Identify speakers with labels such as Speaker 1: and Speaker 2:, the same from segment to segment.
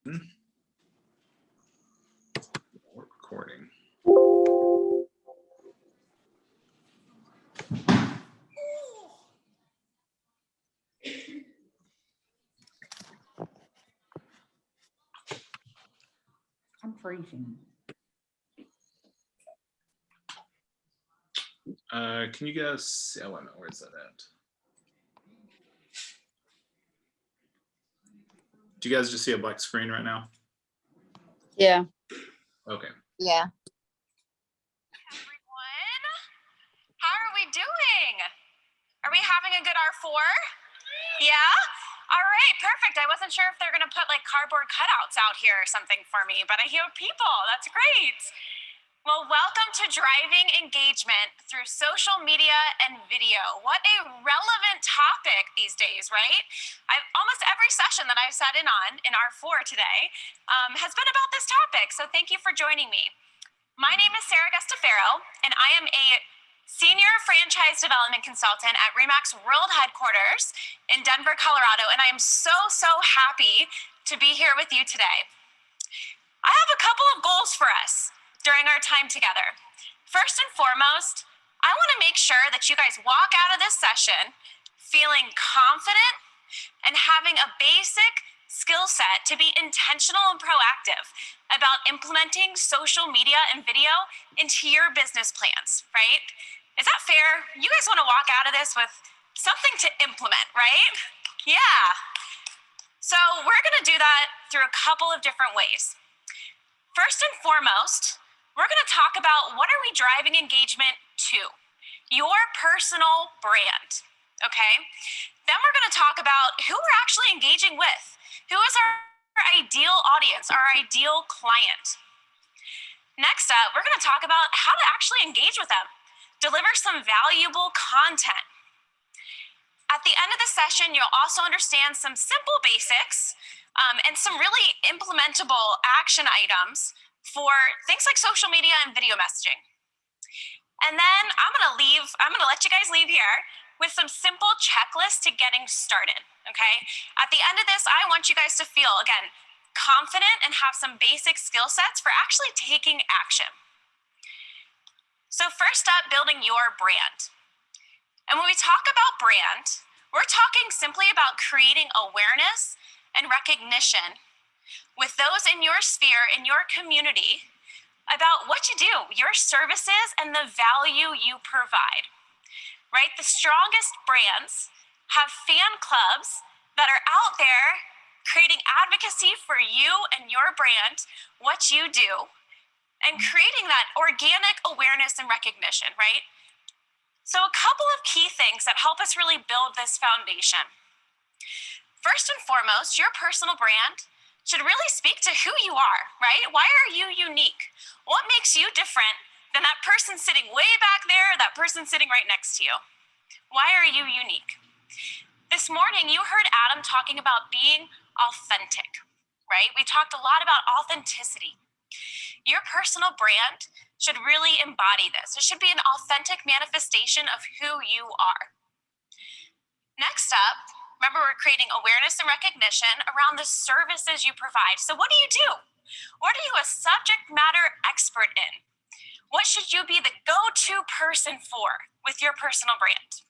Speaker 1: We're recording.
Speaker 2: I'm freezing.
Speaker 1: Can you guys? Oh, no, where's that at? Do you guys just see a black screen right now?
Speaker 3: Yeah.
Speaker 1: Okay.
Speaker 3: Yeah.
Speaker 4: Everyone, how are we doing? Are we having a good R4? Yeah? All right, perfect. I wasn't sure if they're going to put like cardboard cutouts out here or something for me, but I hear people. That's great. Well, welcome to Driving Engagement through social media and video. What a relevant topic these days, right? Almost every session that I've sat in on in R4 today has been about this topic, so thank you for joining me. My name is Sarah Gustafaro, and I am a Senior Franchise Development Consultant at RE/MAX World Headquarters in Denver, Colorado, and I am so happy to be here with you today. I have a couple of goals for us during our time together. First and foremost, I want to make sure that you guys walk out of this session feeling confident and having a basic skill set to be intentional and proactive about implementing social media and video into your business plans, right? Is that fair? You guys want to walk out of this with something to implement, right? Yeah. So we're going to do that through a couple of different ways. First and foremost, we're going to talk about what are we driving engagement to? Your personal brand, okay? Then we're going to talk about who we're actually engaging with. Who is our ideal audience, our ideal client? Next up, we're going to talk about how to actually engage with them, deliver some valuable content. At the end of the session, you'll also understand some simple basics and some really implementable action items for things like social media and video messaging. And then I'm going to let you guys leave here with some simple checklists to getting started, okay? At the end of this, I want you guys to feel, again, confident and have some basic skill sets for actually taking action. So first up, building your brand. And when we talk about brand, we're talking simply about creating awareness and recognition with those in your sphere, in your community, about what you do, your services, and the value you provide, right? The strongest brands have fan clubs that are out there creating advocacy for you and your brand, what you do, and creating that organic awareness and recognition, right? So a couple of key things that help us really build this foundation. First and foremost, your personal brand should really speak to who you are, right? Why are you unique? What makes you different than that person sitting way back there, that person sitting right next to you? Why are you unique? This morning, you heard Adam talking about being authentic, right? We talked a lot about authenticity. Your personal brand should really embody this. It should be an authentic manifestation of who you are. Next up, remember we're creating awareness and recognition around the services you provide. So what do you do? What are you a subject matter expert in? What should you be the go-to person for with your personal brand?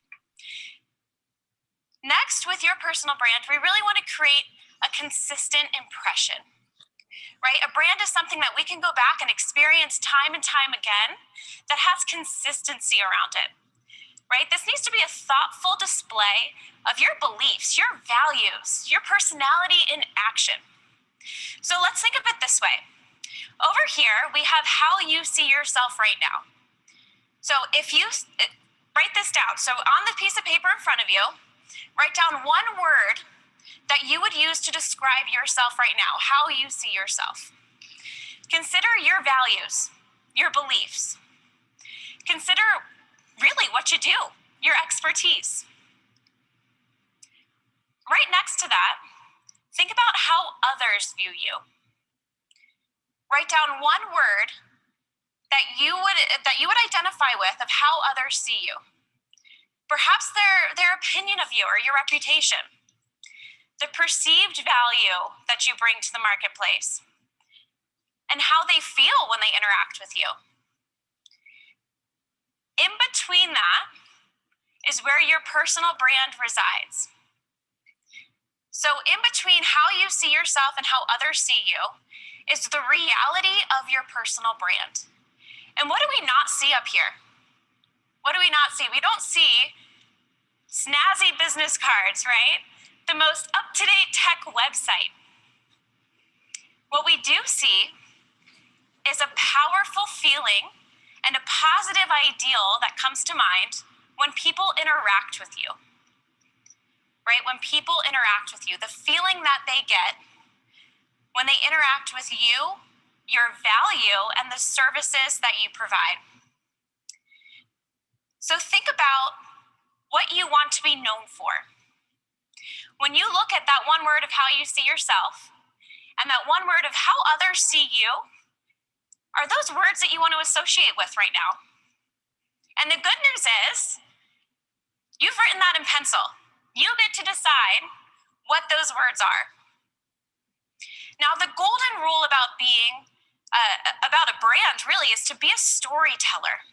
Speaker 4: Next, with your personal brand, we really want to create a consistent impression, right? A brand is something that we can go back and experience time and time again that has consistency around it, right? This needs to be a thoughtful display of your beliefs, your values, your personality in action. So let's think of it this way. Over here, we have how you see yourself right now. So if you write this down, so on the piece of paper in front of you, write down one word that you would use to describe yourself right now, how you see yourself. Consider your values, your beliefs. Consider really what you do, your expertise. Right next to that, think about how others view you. Write down one word that you would identify with of how others see you. Perhaps their opinion of you or your reputation. The the perceived value that you bring to the marketplace, and how they feel when they interact with you. In between that is where your personal brand resides. So in between how you see yourself and how others see you is the reality of your personal brand. And what do we not see up here? What do we not see? We don't see snazzy business cards, right? The most up-to-date tech website. What we do see is a powerful feeling and a positive ideal that comes to mind when people interact with you. Right? When people interact with you, the feeling that they get when they interact with you, your value, and the services that you provide. So think about what you want to be known for. When you look at that one word of how you see yourself and that one word of how others see you, are those words that you want to associate with right now? And the good news is, you've written that in pencil. You get to decide what those words are. Now, the golden rule about being about a brand really is to be a storyteller.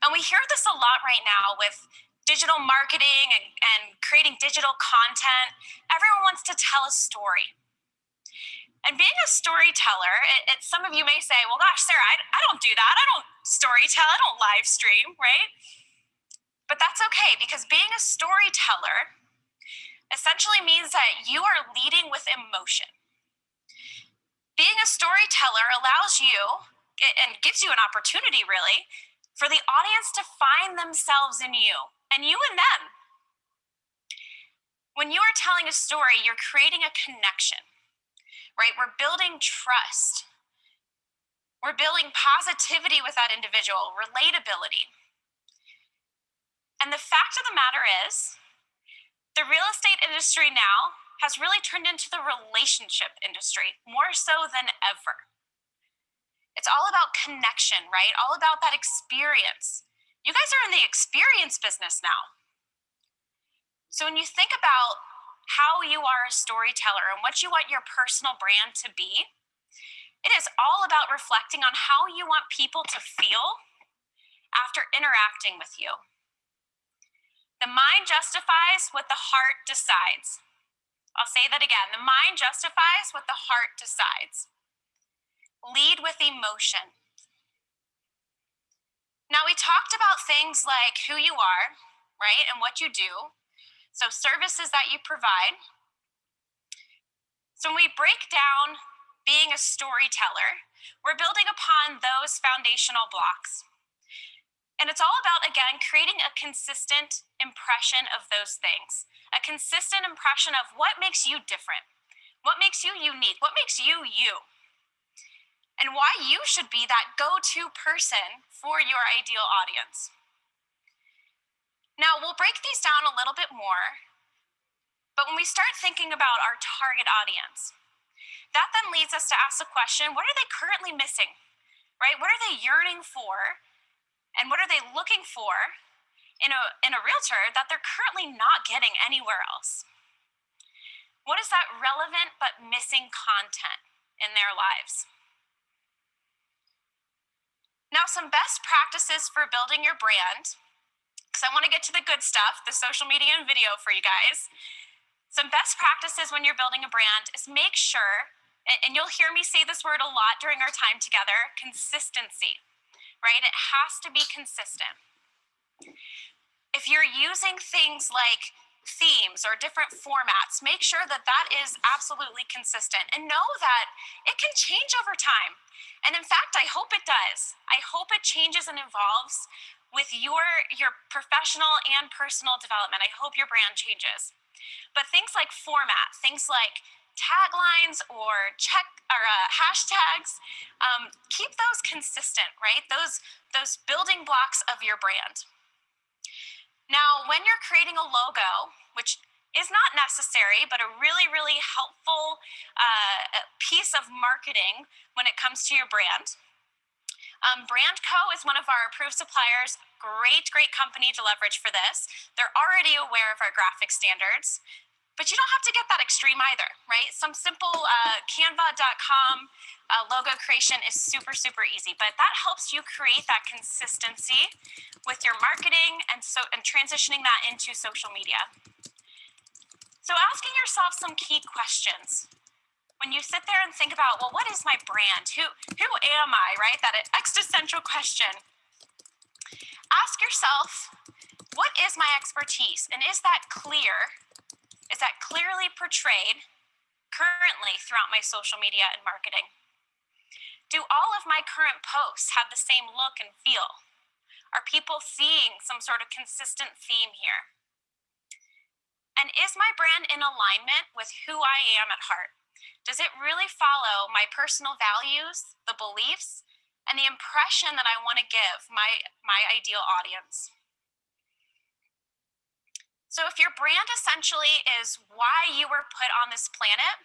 Speaker 4: And we hear this a lot right now with digital marketing and creating digital content. Everyone wants to tell a story. And being a storyteller, some of you may say, well, gosh, Sarah, I don't do that. I don't storytell. I don't live stream, right? But that's okay, because being a storyteller essentially means that you are leading with emotion. Being a storyteller allows you, and gives you an opportunity really, for the audience to find themselves in you, and you in them. When you are telling a story, you're creating a connection, right? We're building trust. We're building positivity with that individual, relatability. And the fact of the matter is, the real estate industry now has really turned into the relationship industry, more so than ever. It's all about connection, right? All about that experience. You guys are in the experience business now. So when you think about how you are a storyteller and what you want your personal brand to be, it is all about reflecting on how you want people to feel after interacting with you. The mind justifies what the heart decides. I'll say that again. The mind justifies what the heart decides. Lead with emotion. Now, we talked about things like who you are, right, and what you do. So services that you provide. So when we break down being a storyteller, we're building upon those foundational blocks. And it's all about, again, creating a consistent impression of those things, a consistent impression of what makes you different, what makes you unique, what makes you you, and why you should be that go-to person for your ideal audience. Now, we'll break these down a little bit more, but when we start thinking about our target audience, that then leads us to ask the question, what are they currently missing, right? What are they yearning for? And what are they looking for in a realtor that they're currently not getting anywhere else? What is that relevant but missing content in their lives? Now, some best practices for building your brand, because I want to get to the good stuff, the social media and video for you guys. Some best practices when you're building a brand is make sure, and you'll hear me say this word a lot during our time together, consistency. Right? It has to be consistent. If you're using things like themes or different formats, make sure that that is absolutely consistent, and know that it can change over time. And in fact, I hope it does. I hope it changes and evolves with your professional and personal development. I hope your brand changes. But things like format, things like taglines or hashtags, keep those consistent, right? Those building blocks of your brand. Now, when you're creating a logo, which is not necessary, but a really, really helpful piece of marketing when it comes to your brand, BrandCo is one of our approved suppliers. Great company to leverage for this. They're already aware of our graphic standards. But you don't have to get that extreme either, right? Some simple canva.com logo creation is super, super easy, but that helps you create that consistency with your marketing and transitioning that into social media. So asking yourself some key questions. When you sit there and think about, well, what is my brand? Who am I, right? That existential question. Ask yourself, what is my expertise? And is that clear? Is that clearly portrayed currently throughout my social media and marketing? Do all of my current posts have the same look and feel? Are people seeing some sort of consistent theme here? And is my brand in alignment with who I am at heart? Does it really follow my personal values, the beliefs, and the impression that I want to give my ideal audience? So if your brand essentially is why you were put on this planet,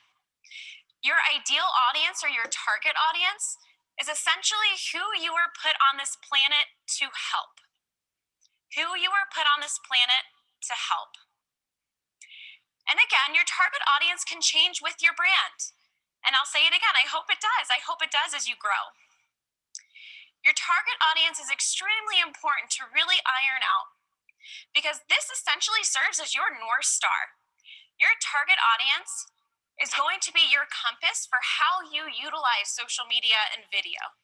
Speaker 4: your ideal audience or your target audience is essentially who you were put on this planet to help. Who you were put on this planet to help. And again, your target audience can change with your brand. And I'll say it again, I hope it does. I hope it does as you grow. Your target audience is extremely important to really iron out, because this essentially serves as your North Star. Your target audience is going to be your compass for how you utilize social media and video.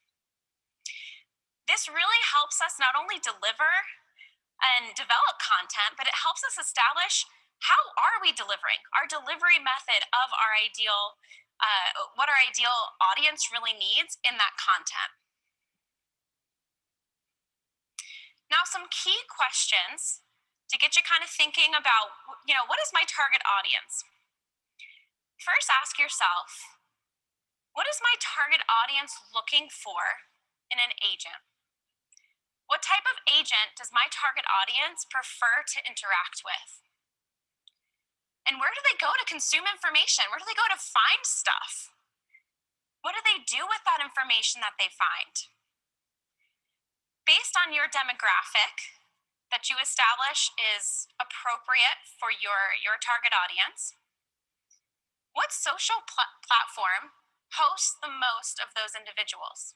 Speaker 4: This really helps us not only deliver and develop content, but it helps us establish how are we delivering, our delivery method of our ideal, what our ideal audience really needs in that content. Now, some key questions to get you kind of thinking about, what is my target audience? First, ask yourself, what is my target audience looking for in an agent? What type of agent does my target audience prefer to interact with? And where do they go to consume information? Where do they go to find stuff? What do they do with that information that they find? Based on your demographic that you establish is appropriate for your target audience, what social platform hosts the most of those individuals?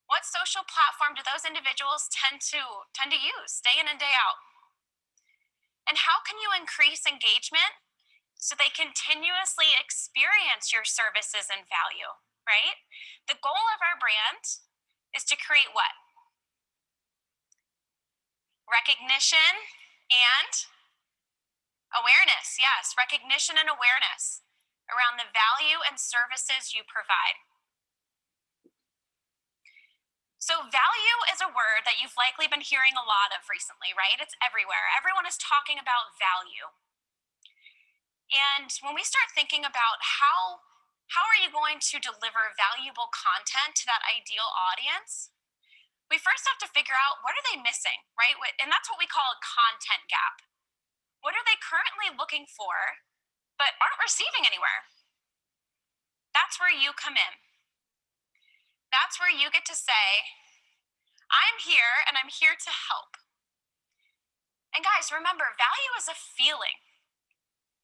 Speaker 4: What social platform do those individuals tend to use day in and day out? And how can you increase engagement so they continuously experience your services and value, right? The goal of our brand is to create what? Recognition and awareness. Yes, recognition and awareness around the value and services you provide. So value is a word that you've likely been hearing a lot of recently, right? It's everywhere. Everyone is talking about value. And when we start thinking about how are you going to deliver valuable content to that ideal audience, we first have to figure out, what are they missing, right? And that's what we call a content gap. What are they currently looking for but aren't receiving anywhere? That's where you come in. That's where you get to say, I'm here and I'm here to help. And guys, remember, value is a feeling.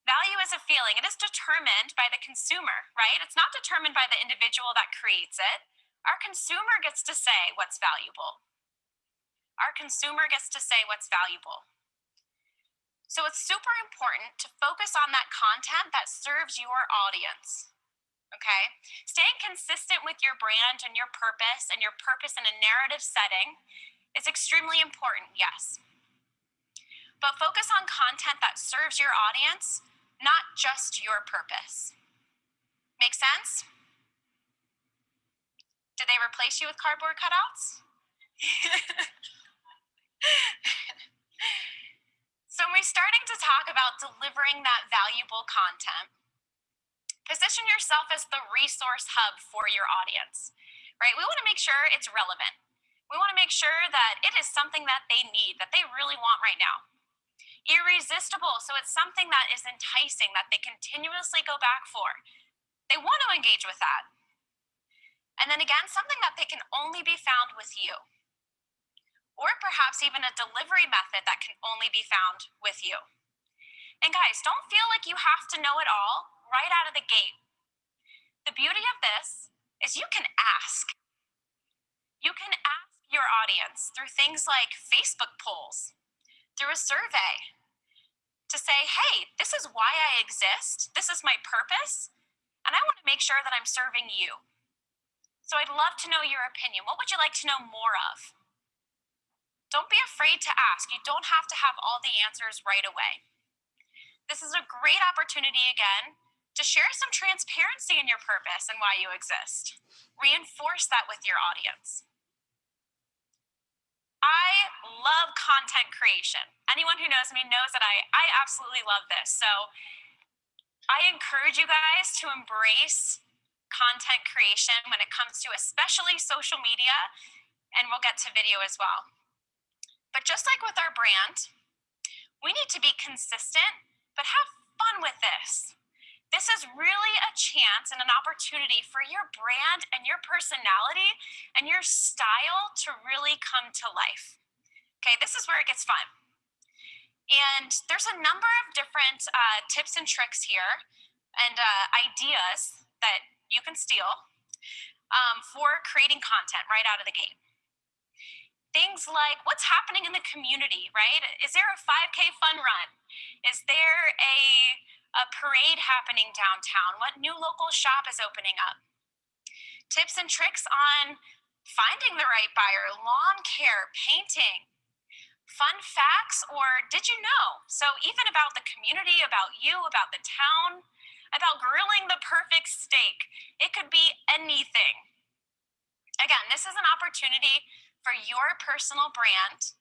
Speaker 4: Value is a feeling. It is determined by the consumer, right? It's not determined by the individual that creates it. Our consumer gets to say what's valuable. Our consumer gets to say what's valuable. So it's super important to focus on that content that serves your audience. Okay? Staying consistent with your brand and your purpose in a narrative setting is extremely important, yes. But focus on content that serves your audience, not just your purpose. Make sense? Did they replace you with cardboard cutouts? So when we're starting to talk about delivering that valuable content, position yourself as the resource hub for your audience, right? We want to make sure it's relevant. We want to make sure that it is something that they need, that they really want right now. Irresistible, so it's something that is enticing, that they continuously go back for. They want to engage with that. And then again, something that they can only be found with you. Or perhaps even a delivery method that can only be found with you. And guys, don't feel like you have to know it all right out of the gate. The beauty of this is you can ask. You can ask your audience through things like Facebook polls, through a survey, to say, hey, this is why I exist, this is my purpose, and I want to make sure that I'm serving you. So I'd love to know your opinion. What would you like to know more of? Don't be afraid to ask. You don't have to have all the answers right away. This is a great opportunity, again, to share some transparency in your purpose and why you exist. Reinforce that with your audience. I love content creation. Anyone who knows me knows that I absolutely love this. So I encourage you guys to embrace content creation when it comes to especially social media, and we'll get to video as well. But just like with our brand, we need to be consistent, but have fun with this. This is really a chance and an opportunity for your brand and your personality and your style to really come to life. Okay, this is where it gets fun. And there's a number of different tips and tricks here and ideas that you can steal for creating content right out of the gate. Things like what's happening in the community, right? Is there a 5K fun run? Is there a parade happening downtown? What new local shop is opening up? Tips and tricks on finding the right buyer, lawn care, painting, fun facts, or did you know? So even about the community, about you, about the town, about grilling the perfect steak. It could be anything. Again, this is an opportunity for your personal brand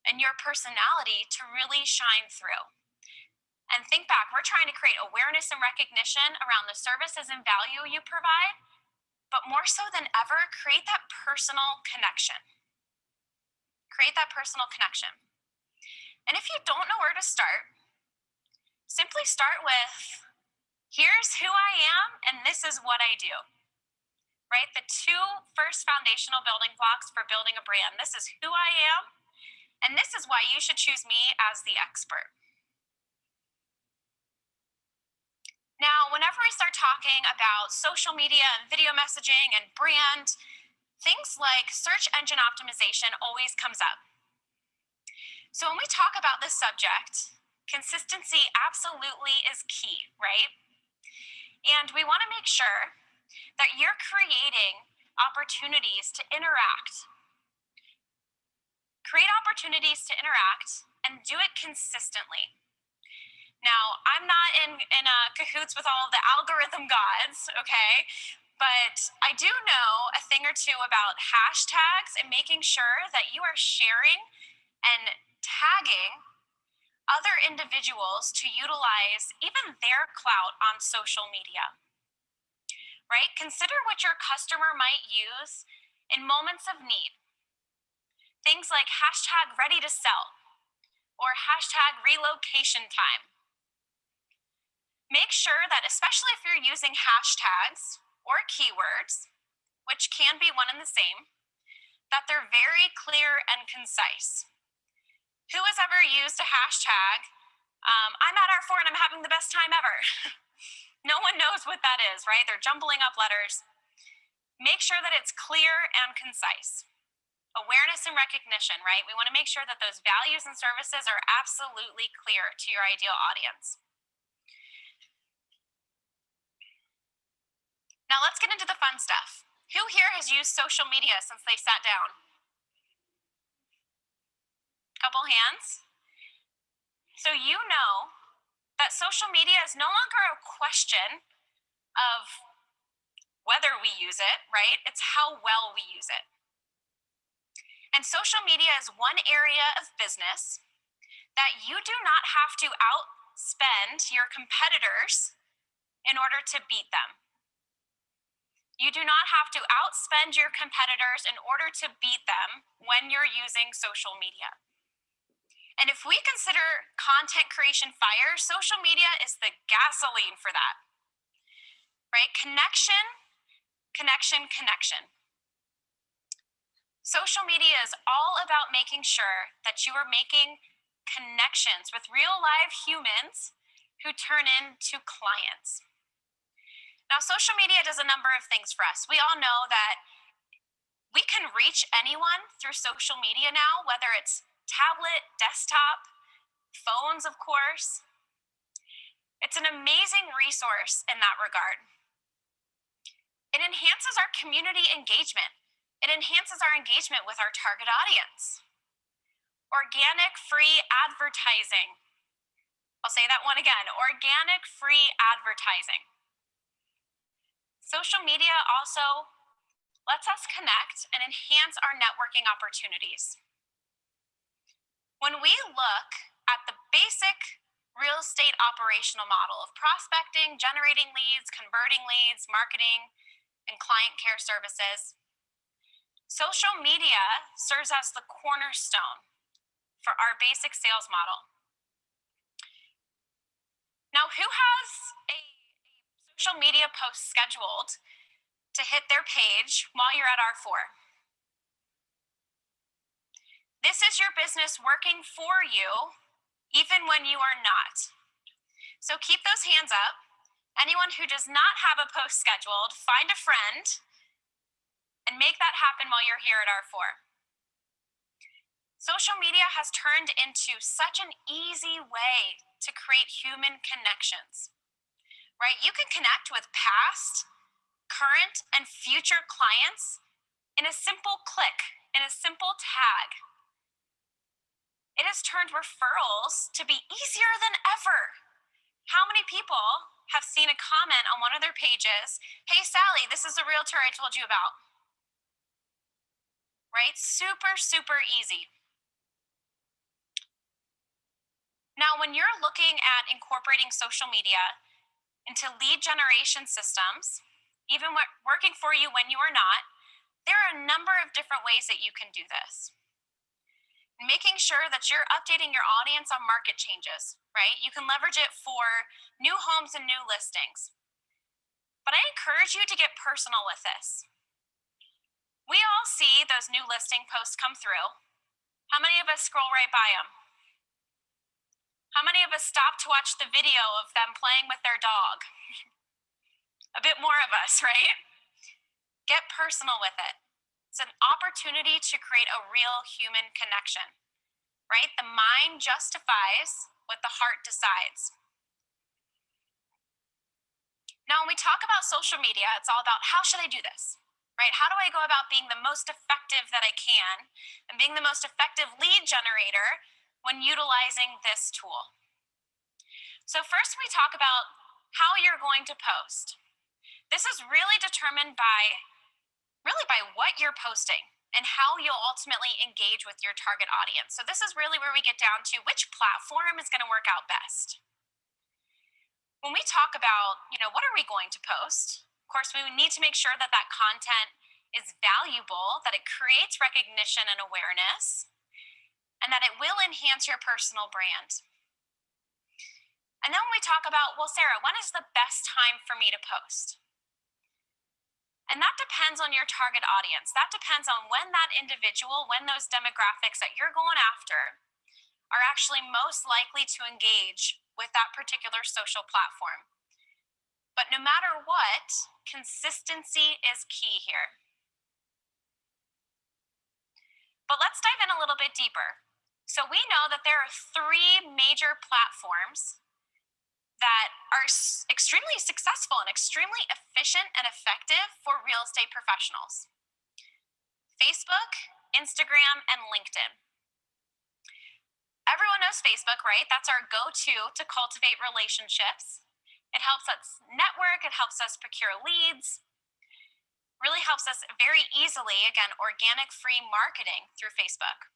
Speaker 4: and your personality to really shine through. And think back, we're trying to create awareness and recognition around the services and value you provide, but more so than ever, create that personal connection. Create that personal connection. And if you don't know where to start, simply start with, here's who I am and this is what I do. Right? The two first foundational building blocks for building a brand. This is who I am, and this is why you should choose me as the expert. Now, whenever we start talking about social media and video messaging and brand, things like search engine optimization always comes up. So when we talk about this subject, consistency absolutely is key, right? And we want to make sure that you're creating opportunities to interact. Create opportunities to interact and do it consistently. Now, I'm not in cahoots with all of the algorithm gods, okay? But I do know a thing or two about hashtags and making sure that you are sharing and tagging other individuals to utilize even their clout on social media. Right? Consider what your customer might use in moments of need. Things like hashtag ready to sell or hashtag relocation time. Make sure that, especially if you're using hashtags or keywords, which can be one and the same, that they're very clear and concise. Who has ever used a hashtag, I'm at R4 and I'm having the best time ever? No one knows what that is, right? They're jumbling up letters. Make sure that it's clear and concise. Awareness and recognition, right? We want to make sure that those values and services are absolutely clear to your ideal audience. Now let's get into the fun stuff. Who here has used social media since they sat down? Couple hands. So you know that social media is no longer a question of whether we use it, right? It's how well we use it. And social media is one area of business that you do not have to outspend your competitors in order to beat them. You do not have to outspend your competitors in order to beat them when you're using social media. And if we consider content creation fire, social media is the gasoline for that, right? Connection, connection, connection. Social media is all about making sure that you are making connections with real live humans who turn into clients. Now, social media does a number of things for us. We all know that we can reach anyone through social media now, whether it's tablet, desktop, phones, of course. It's an amazing resource in that regard. It enhances our community engagement. It enhances our engagement with our target audience. Organic free advertising. I'll say that one again, organic free advertising. Social media also lets us connect and enhance our networking opportunities. When we look at the basic real estate operational model of prospecting, generating leads, converting leads, marketing, and client care services, social media serves as the cornerstone for our basic sales model. Now, who has a social media post scheduled to hit their page while you're at R4? This is your business working for you, even when you are not. So keep those hands up. Anyone who does not have a post scheduled, find a friend and make that happen while you're here at R4. Social media has turned into such an easy way to create human connections, right? You can connect with past, current, and future clients in a simple click, in a simple tag. It has turned referrals to be easier than ever. How many people have seen a comment on one of their pages, "Hey, Sally, this is the realtor I told you about." Right? Super, super easy. Now, when you're looking at incorporating social media into lead generation systems, even working for you when you are not, there are a number of different ways that you can do this. Making sure that you're updating your audience on market changes, right? You can leverage it for new homes and new listings. But I encourage you to get personal with this. We all see those new listing posts come through. How many of us scroll right by them? How many of us stop to watch the video of them playing with their dog? A bit more of us, right? Get personal with it. It's an opportunity to create a real human connection, right? The mind justifies what the heart decides. Now, when we talk about social media, it's all about how should I do this, right? How do I go about being the most effective that I can and being the most effective lead generator when utilizing this tool? So first we talk about how you're going to post. This is really determined by what you're posting and how you'll ultimately engage with your target audience. So this is really where we get down to which platform is going to work out best. When we talk about, what are we going to post? Of course, we need to make sure that that content is valuable, that it creates recognition and awareness, and that it will enhance your personal brand. And then when we talk about, well, Sarah, when is the best time for me to post? And that depends on your target audience. That depends on when that individual, when those demographics that you're going after are actually most likely to engage with that particular social platform. But no matter what, consistency is key here. But let's dive in a little bit deeper. So we know that there are 3 major platforms that are extremely successful and extremely efficient and effective for real estate professionals: Facebook, Instagram, and LinkedIn. Everyone knows Facebook, right? That's our go-to to cultivate relationships. It helps us network, it helps us procure leads, really helps us very easily, again, organic free marketing through Facebook.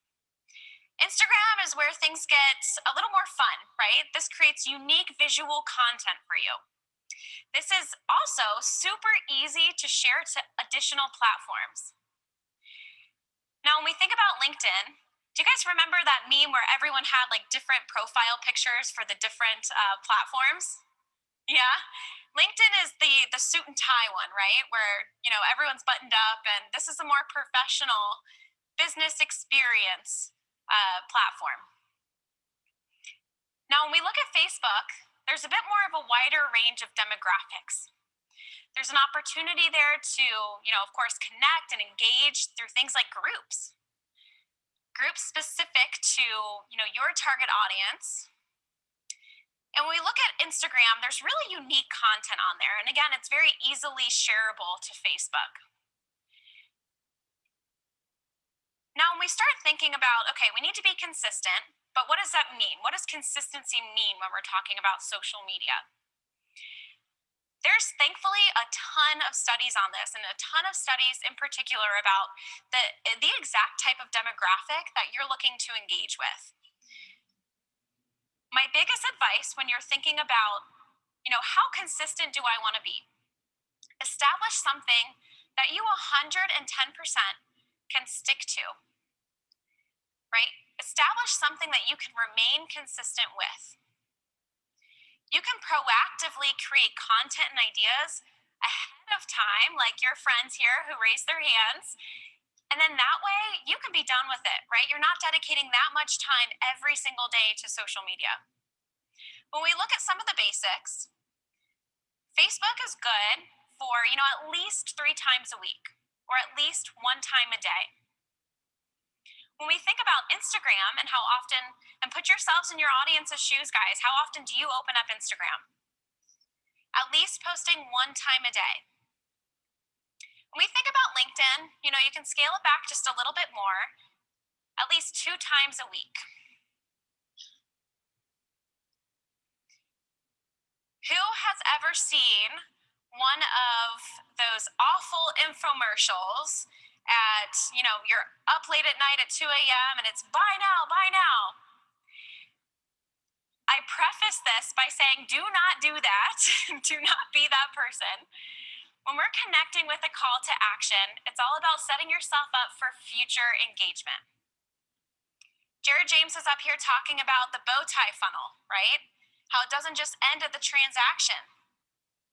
Speaker 4: Instagram is where things get a little more fun, right? This creates unique visual content for you. This is also super easy to share to additional platforms. Now, when we think about LinkedIn, do you guys remember that meme where everyone had like different profile pictures for the different platforms? Yeah? LinkedIn is the suit and tie one, right? Where, everyone's buttoned up, and this is a more professional business experience platform. Now, when we look at Facebook, there's a bit more of a wider range of demographics. There's an opportunity there to, of course, connect and engage through things like groups specific to, your target audience. And when we look at Instagram, there's really unique content on there. And again, it's very easily shareable to Facebook. Now, when we start thinking about, okay, we need to be consistent, but what does that mean? What does consistency mean when we're talking about social media? There's thankfully a ton of studies on this, and a ton of studies in particular about the exact type of demographic that you're looking to engage with. My biggest advice when you're thinking about, how consistent do I want to be? Establish something that you 110% can stick to, right? Establish something that you can remain consistent with. You can proactively create content and ideas ahead of time, like your friends here who raised their hands. And then that way you can be done with it, right? You're not dedicating that much time every single day to social media. When we look at some of the basics, Facebook is good for, at least 3 times a week, or at least 1 time a day. When we think about Instagram and how often, and put yourselves in your audience's shoes, guys, how often do you open up Instagram? At least posting 1 time a day. When we think about LinkedIn, you can scale it back just a little bit more, at least 2 times a week. Who has ever seen one of those awful infomercials at, you're up late at night at 2 a.m. and it's buy now, buy now. I preface this by saying, do not do that. Do not be that person. When we're connecting with a call to action, it's all about setting yourself up for future engagement. Jared James is up here talking about the bow tie funnel, right? How it doesn't just end at the transaction.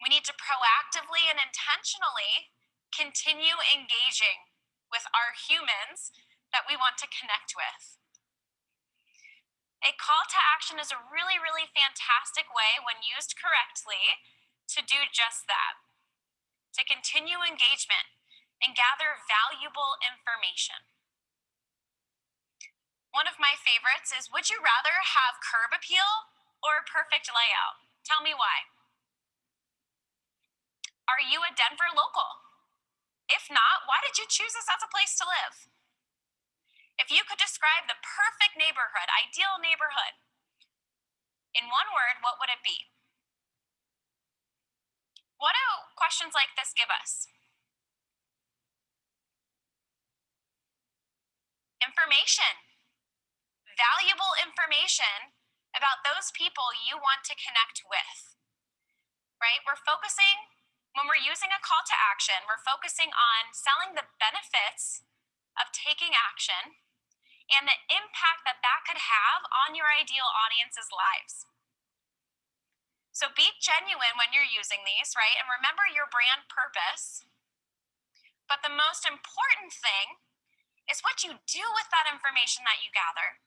Speaker 4: We need to proactively and intentionally continue engaging with our humans that we want to connect with. A call to action is a really, really fantastic way, when used correctly, to do just that, to continue engagement and gather valuable information. One of my favorites is, would you rather have curb appeal or a perfect layout? Tell me why. Are you a Denver local? If not, why did you choose this as a place to live? If you could describe the perfect neighborhood, ideal neighborhood, in one word, what would it be? What do questions like this give us? Information. Valuable information about those people you want to connect with, right? When we're using a call to action, we're focusing on selling the benefits of taking action and the impact that could have on your ideal audience's lives. So be genuine when you're using these, right? And remember your brand purpose. But the most important thing is what you do with that information that you gather.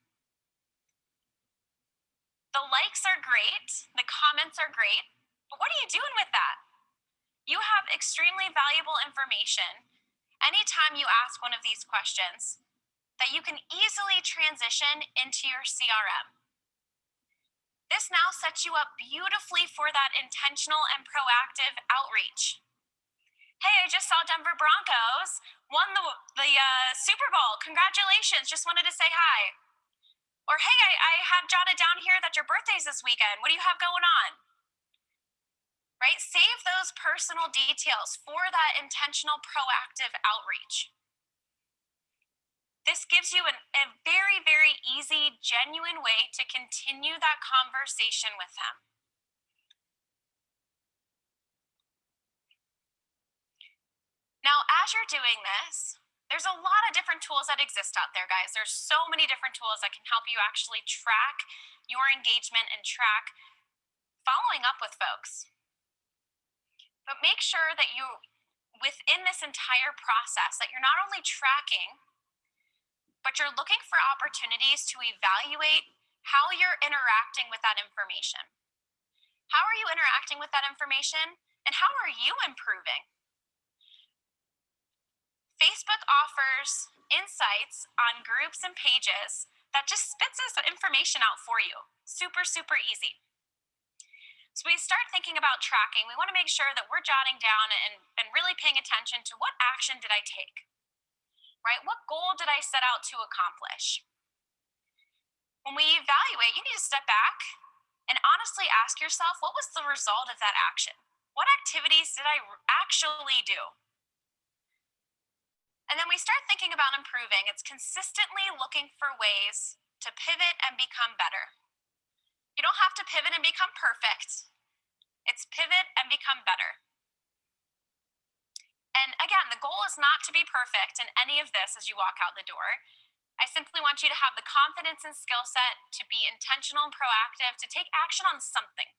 Speaker 4: The likes are great, the comments are great, but what are you doing with that? You have extremely valuable information anytime you ask one of these questions that you can easily transition into your CRM. This now sets you up beautifully for that intentional and proactive outreach. Hey, I just saw Denver Broncos won the Super Bowl. Congratulations, just wanted to say hi. Or hey, I have jotted down here that your birthday's this weekend. What do you have going on? Right? Save those personal details for that intentional, proactive outreach. This gives you a very, very easy, genuine way to continue that conversation with them. Now, as you're doing this, there's a lot of different tools that exist out there, guys. There's so many different tools that can help you actually track your engagement and track following up with folks. But make sure that you, within this entire process, that you're not only tracking, but you're looking for opportunities to evaluate how you're interacting with that information. How are you interacting with that information? And how are you improving? Facebook offers insights on groups and pages that just spits this information out for you. Super, super easy. So we start thinking about tracking. We want to make sure that we're jotting down and really paying attention to what action did I take, right? What goal did I set out to accomplish? When we evaluate, you need to step back and honestly ask yourself, what was the result of that action? What activities did I actually do? And then we start thinking about improving. It's consistently looking for ways to pivot and become better. You don't have to pivot and become perfect. It's pivot and become better. And again, the goal is not to be perfect in any of this as you walk out the door. I simply want you to have the confidence and skill set to be intentional and proactive, to take action on something.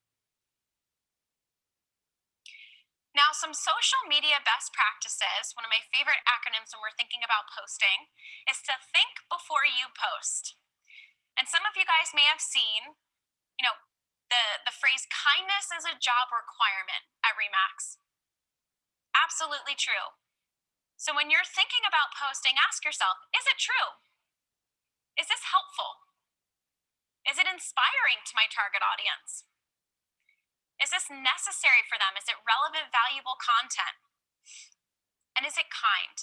Speaker 4: Now, some social media best practices, one of my favorite acronyms when we're thinking about posting, is to think before you post. And some of you guys may have seen, the phrase kindness is a job requirement at Remax. Absolutely true. So when you're thinking about posting, ask yourself, is it true? Is this helpful? Is it inspiring to my target audience? Is this necessary for them? Is it relevant, valuable content? And is it kind?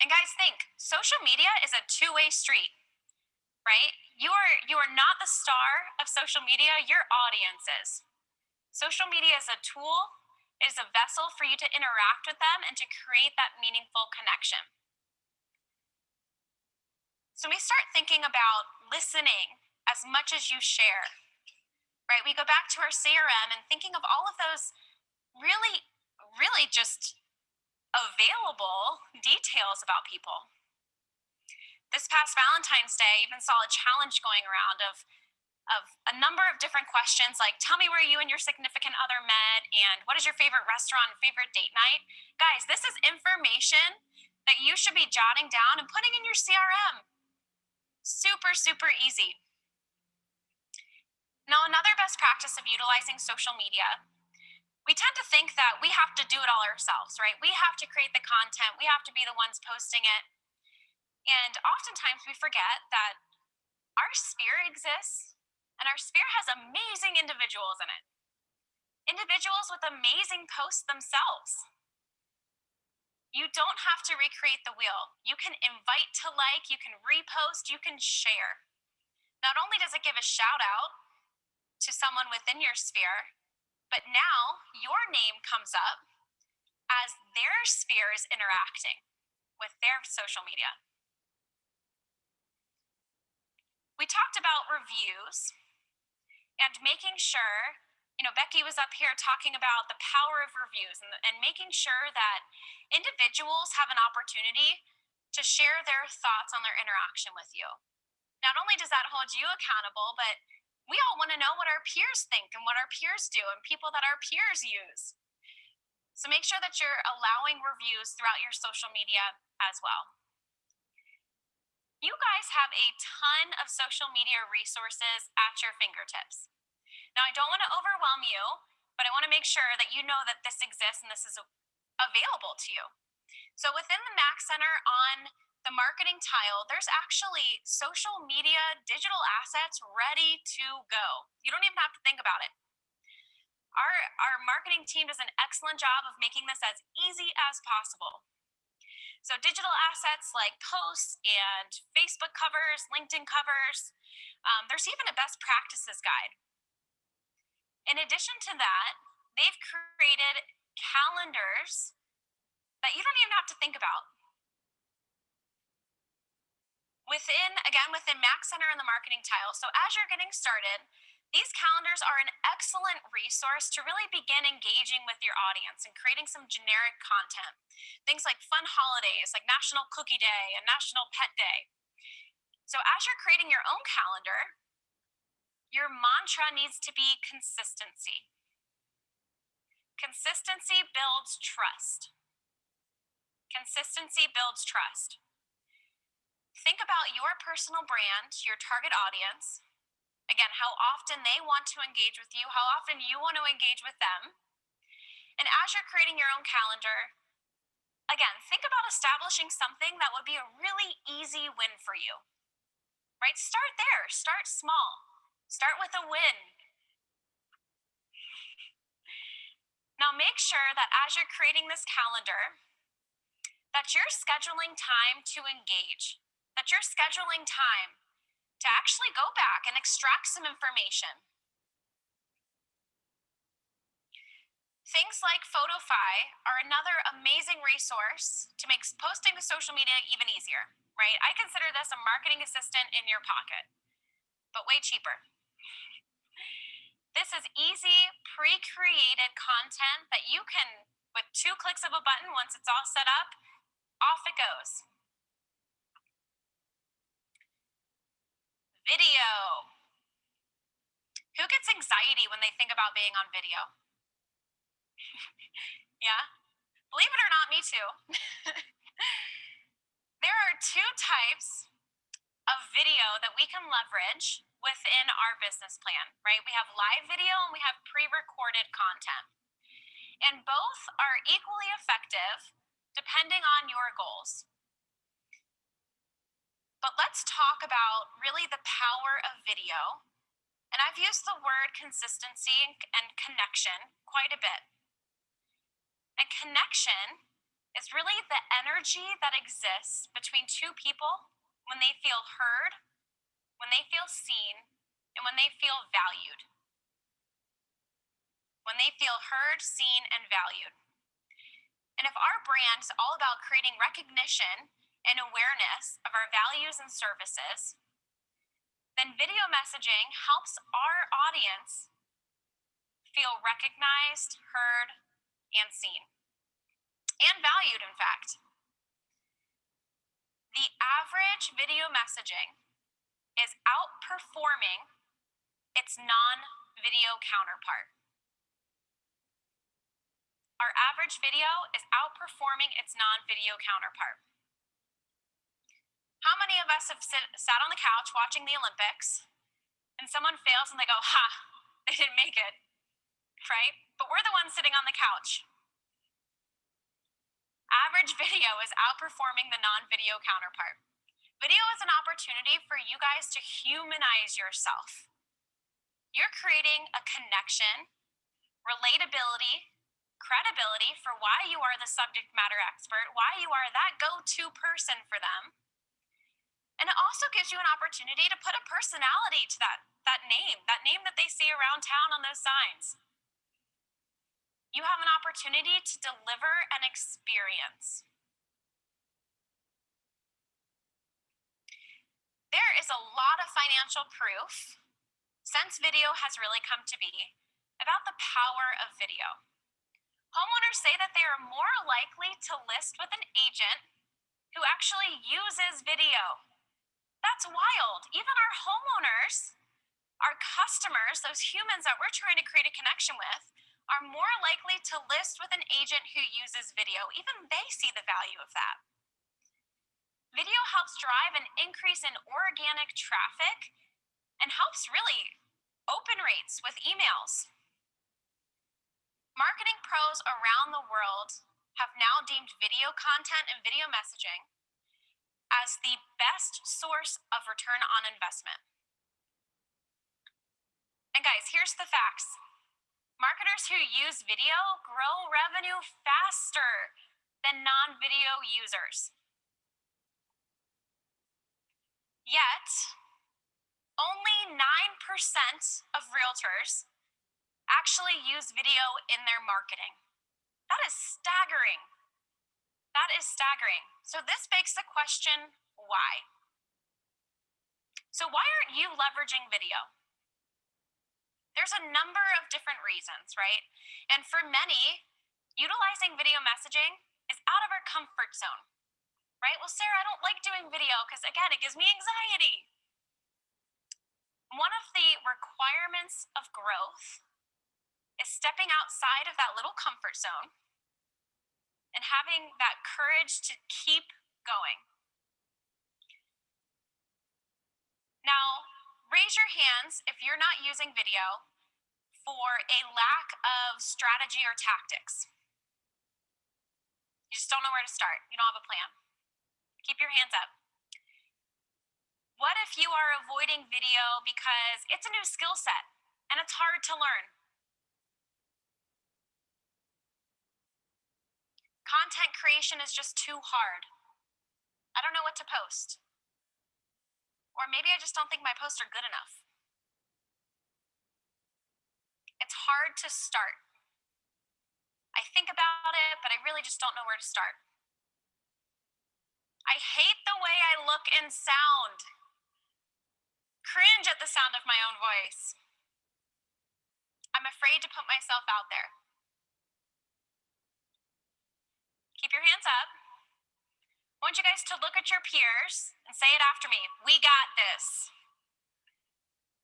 Speaker 4: And guys, think, social media is a two-way street, right? You are not the star of social media, your audience is. Social media is a tool, it is a vessel for you to interact with them and to create that meaningful connection. So we start thinking about listening as much as you share. Right? We go back to our CRM and thinking of all of those really, really just available details about people. This past Valentine's Day, I even saw a challenge going around of a number of different questions like, tell me where you and your significant other met, and what is your favorite restaurant, favorite date night? Guys, this is information that you should be jotting down and putting in your CRM. Super, super easy. Now, another best practice of utilizing social media, we tend to think that we have to do it all ourselves, right? We have to create the content, we have to be the ones posting it. And oftentimes we forget that our sphere exists and our sphere has amazing individuals in it. Individuals with amazing posts themselves. You don't have to recreate the wheel. You can invite to like, you can repost, you can share. Not only does it give a shout out to someone within your sphere, but now your name comes up as their sphere is interacting with their social media. We talked about reviews and making sure, Becky was up here talking about the power of reviews and making sure that individuals have an opportunity to share their thoughts on their interaction with you. Not only does that hold you accountable, but we all want to know what our peers think and what our peers do and people that our peers use. So make sure that you're allowing reviews throughout your social media as well. You guys have a ton of social media resources at your fingertips. Now, I don't want to overwhelm you, but I want to make sure that you know that this exists and this is available to you. So within the Max Center on the marketing tile, there's actually social media digital assets ready to go. You don't even have to think about it. Our marketing team does an excellent job of making this as easy as possible. So digital assets like posts and Facebook covers, LinkedIn covers, there's even a best practices guide. In addition to that, they've created calendars that you don't even have to think about. Within Max Center and the marketing tile. So as you're getting started, these calendars are an excellent resource to really begin engaging with your audience and creating some generic content. Things like fun holidays, like National Cookie Day and National Pet Day. So as you're creating your own calendar, your mantra needs to be consistency. Consistency builds trust. Consistency builds trust. Think about your personal brand, your target audience, Again, how often they want to engage with you, how often you want to engage with them. And as you're creating your own calendar, again, think about establishing something that would be a really easy win for you, right? Start there, start small, start with a win. Now make sure that as you're creating this calendar, that you're scheduling time to engage, that you're scheduling time to actually go back and extract some information. Things like Photofy are another amazing resource to make posting to social media even easier, right? I consider this a marketing assistant in your pocket, but way cheaper. This is easy, pre-created content that you can, with 2 clicks of a button, once it's all set up, off it goes. Video. Who gets anxiety when they think about being on video? Yeah? Believe it or not, me too. There are 2 types of video that we can leverage within our business plan, right? We have live video and we have pre-recorded content. And both are equally effective depending on your goals. But let's talk about really the power of video. And I've used the word consistency and connection quite a bit. And connection is really the energy that exists between 2 people when they feel heard, when they feel seen, and when they feel valued. When they feel heard, seen, and valued. And if our brand is all about creating recognition and awareness of our values and services, then video messaging helps our audience feel recognized, heard, and seen. And valued, in fact. The average video messaging is outperforming its non-video counterpart. Our average video is outperforming its non-video counterpart. How many of us have sat on the couch watching the Olympics and someone fails and they go, ha, they didn't make it, right? But we're the ones sitting on the couch. Average video is outperforming the non-video counterpart. Video is an opportunity for you guys to humanize yourself. You're creating a connection, relatability, credibility for why you are the subject matter expert, why you are that go-to person for them. And it also gives you an opportunity to put a personality to that name that they see around town on those signs. You have an opportunity to deliver an experience. There is a lot of financial proof, since video has really come to be, about the power of video. Homeowners say that they are more likely to list with an agent who actually uses video. That's wild. Even our homeowners, our customers, those humans that we're trying to create a connection with, are more likely to list with an agent who uses video. Even they see the value of that. Video helps drive an increase in organic traffic and helps really open rates with emails. Marketing pros around the world have now deemed video content and video messaging as the best source of return on investment. And guys, here's the facts. Marketers who use video grow revenue faster than non-video users. Yet, only 9% of realtors actually use video in their marketing. That is staggering. That is staggering. So this begs the question, why? So why aren't you leveraging video? There's a number of different reasons, right? And for many, utilizing video messaging is out of our comfort zone, right? Well, Sarah, I don't like doing video because, again, it gives me anxiety. One of the requirements of growth is stepping outside of that little comfort zone and having that courage to keep going. Now, Raise your hands if you're not using video for a lack of strategy or tactics. You just don't know where to start. You don't have a plan. Keep your hands up. What if you are avoiding video because it's a new skill set and it's hard to learn? Content creation is just too hard. I don't know what to post. Or maybe I just don't think my posts are good enough. It's hard to start. I think about it, but I really just don't know where to start. I hate the way I look and sound. Cringe at the sound of my own voice. I'm afraid to put myself out there. Keep your hands up. I want you guys to look at your peers and say it after me. We got this.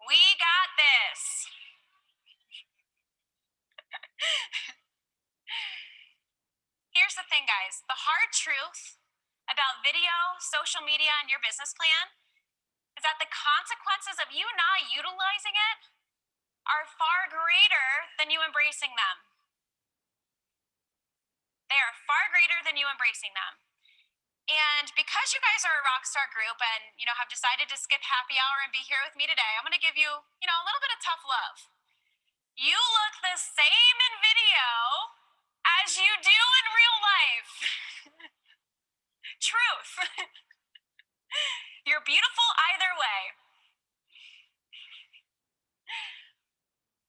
Speaker 4: We got this. Here's the thing, guys. The hard truth about video, social media, and your business plan is that the consequences of you not utilizing it are far greater than you embracing them. They are far greater than you embracing them. And because you guys are a rockstar group and, have decided to skip happy hour and be here with me today, I'm going to give you, a little bit of tough love. You look the same in video as you do in real life. Truth. You're beautiful either way.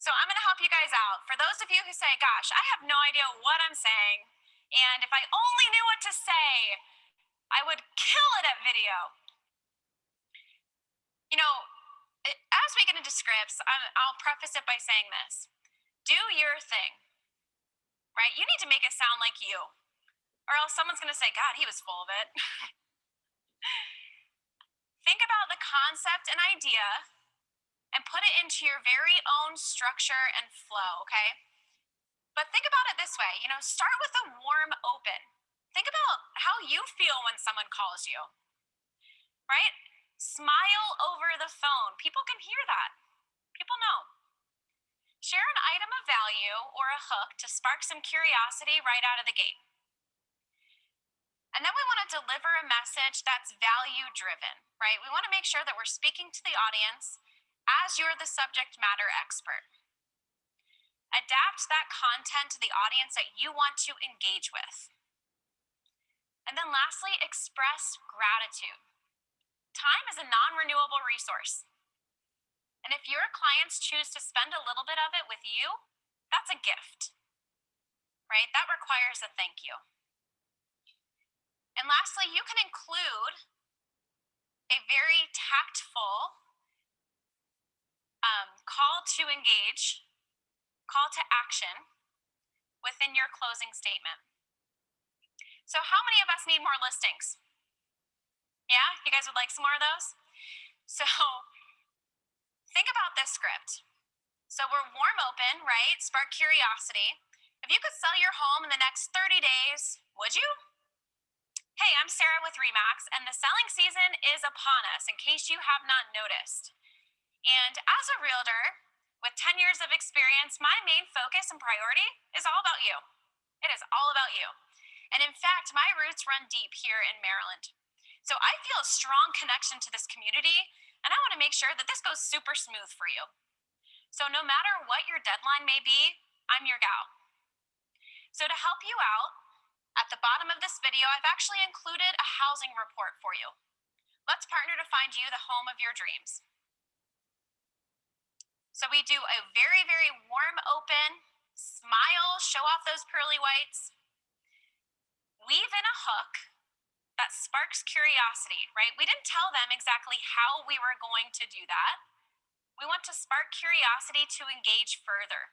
Speaker 4: So I'm going to help you guys out. For those of you who say, gosh, I have no idea what I'm saying, and if I only knew what to say, I would kill it at video. As we get into scripts, I'll preface it by saying this. Do your thing, right? You need to make it sound like you, or else someone's going to say, God, he was full of it. Think about the concept and idea and put it into your very own structure and flow, okay? But think about it this way, start with a warm open. Think about how you feel when someone calls you, right? Smile over the phone. People can hear that. People know. Share an item of value or a hook to spark some curiosity right out of the gate. And then we want to deliver a message that's value driven, right? We want to make sure that we're speaking to the audience as you're the subject matter expert. Adapt that content to the audience that you want to engage with. And then lastly, express gratitude. Time is a non-renewable resource. And if your clients choose to spend a little bit of it with you, that's a gift, right? That requires a thank you. And lastly, you can include a very tactful call to engage, call to action within your closing statement. So how many of us need more listings? Yeah, you guys would like some more of those? So think about this script. So we're warm open, right? Spark curiosity. If you could sell your home in the next 30 days, would you? Hey, I'm Sarah with Remax, and the selling season is upon us, in case you have not noticed. And as a realtor with 10 years of experience, my main focus and priority is all about you. It is all about you. And in fact, my roots run deep here in Maryland. So I feel a strong connection to this community, and I want to make sure that this goes super smooth for you. So no matter what your deadline may be, I'm your gal. So to help you out, at the bottom of this video, I've actually included a housing report for you. Let's partner to find you the home of your dreams. So we do a very, very warm open, smile, show off those pearly whites, weave in a hook that sparks curiosity, right? We didn't tell them exactly how we were going to do that. We want to spark curiosity to engage further.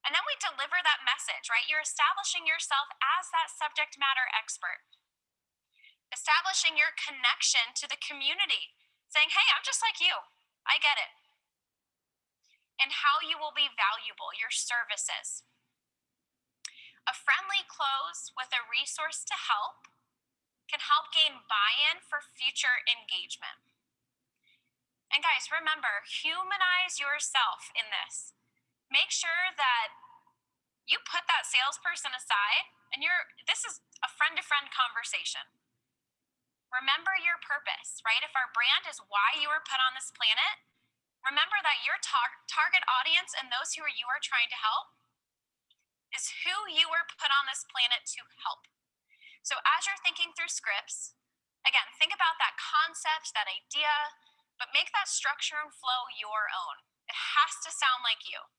Speaker 4: And then we deliver that message, right? You're establishing yourself as that subject matter expert. Establishing your connection to the community, saying, hey, I'm just like you. I get it. And how you will be valuable, your services. A friendly close with a resource to help can help gain buy-in for future engagement. And guys, remember, humanize yourself in this. Make sure that you put that salesperson aside and this is a friend-to-friend conversation. Remember your purpose, right? If our brand is why you were put on this planet, remember that your target audience and those who you are trying to help is who you were put on this planet to help. So as you're thinking through scripts, again, think about that concept, that idea, but make that structure and flow your own. It has to sound like you.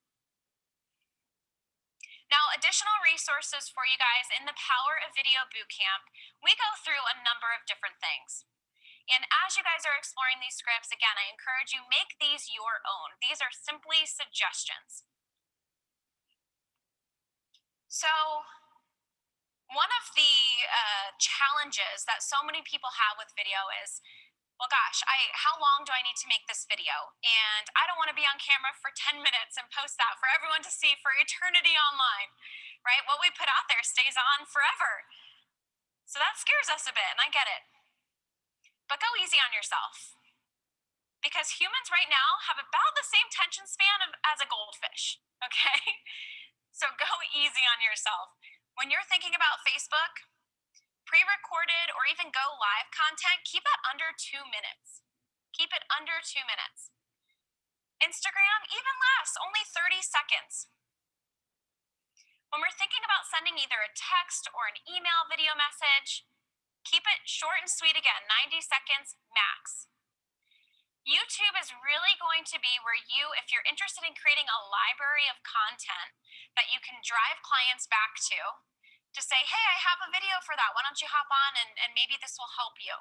Speaker 4: Now, additional resources for you guys in the Power of Video Bootcamp, we go through a number of different things. And as you guys are exploring these scripts, again, I encourage you, make these your own. These are simply suggestions. So one of the challenges that so many people have with video is, well, gosh, how long do I need to make this video? And I don't want to be on camera for 10 minutes and post that for everyone to see for eternity online, right? What we put out there stays on forever. So that scares us a bit, and I get it. But go easy on yourself. Because humans right now have about the same attention span as a goldfish, okay? So go easy on yourself. When you're thinking about Facebook, pre-recorded or even go live content, keep that under 2 minutes. Keep it under 2 minutes. Instagram, even less, only 30 seconds. When we're thinking about sending either a text or an email video message, keep it short and sweet again, 90 seconds max. YouTube is really going to be where if you're interested in creating a library of content that you can drive clients back to say, hey, I have a video for that. Why don't you hop on and maybe this will help you.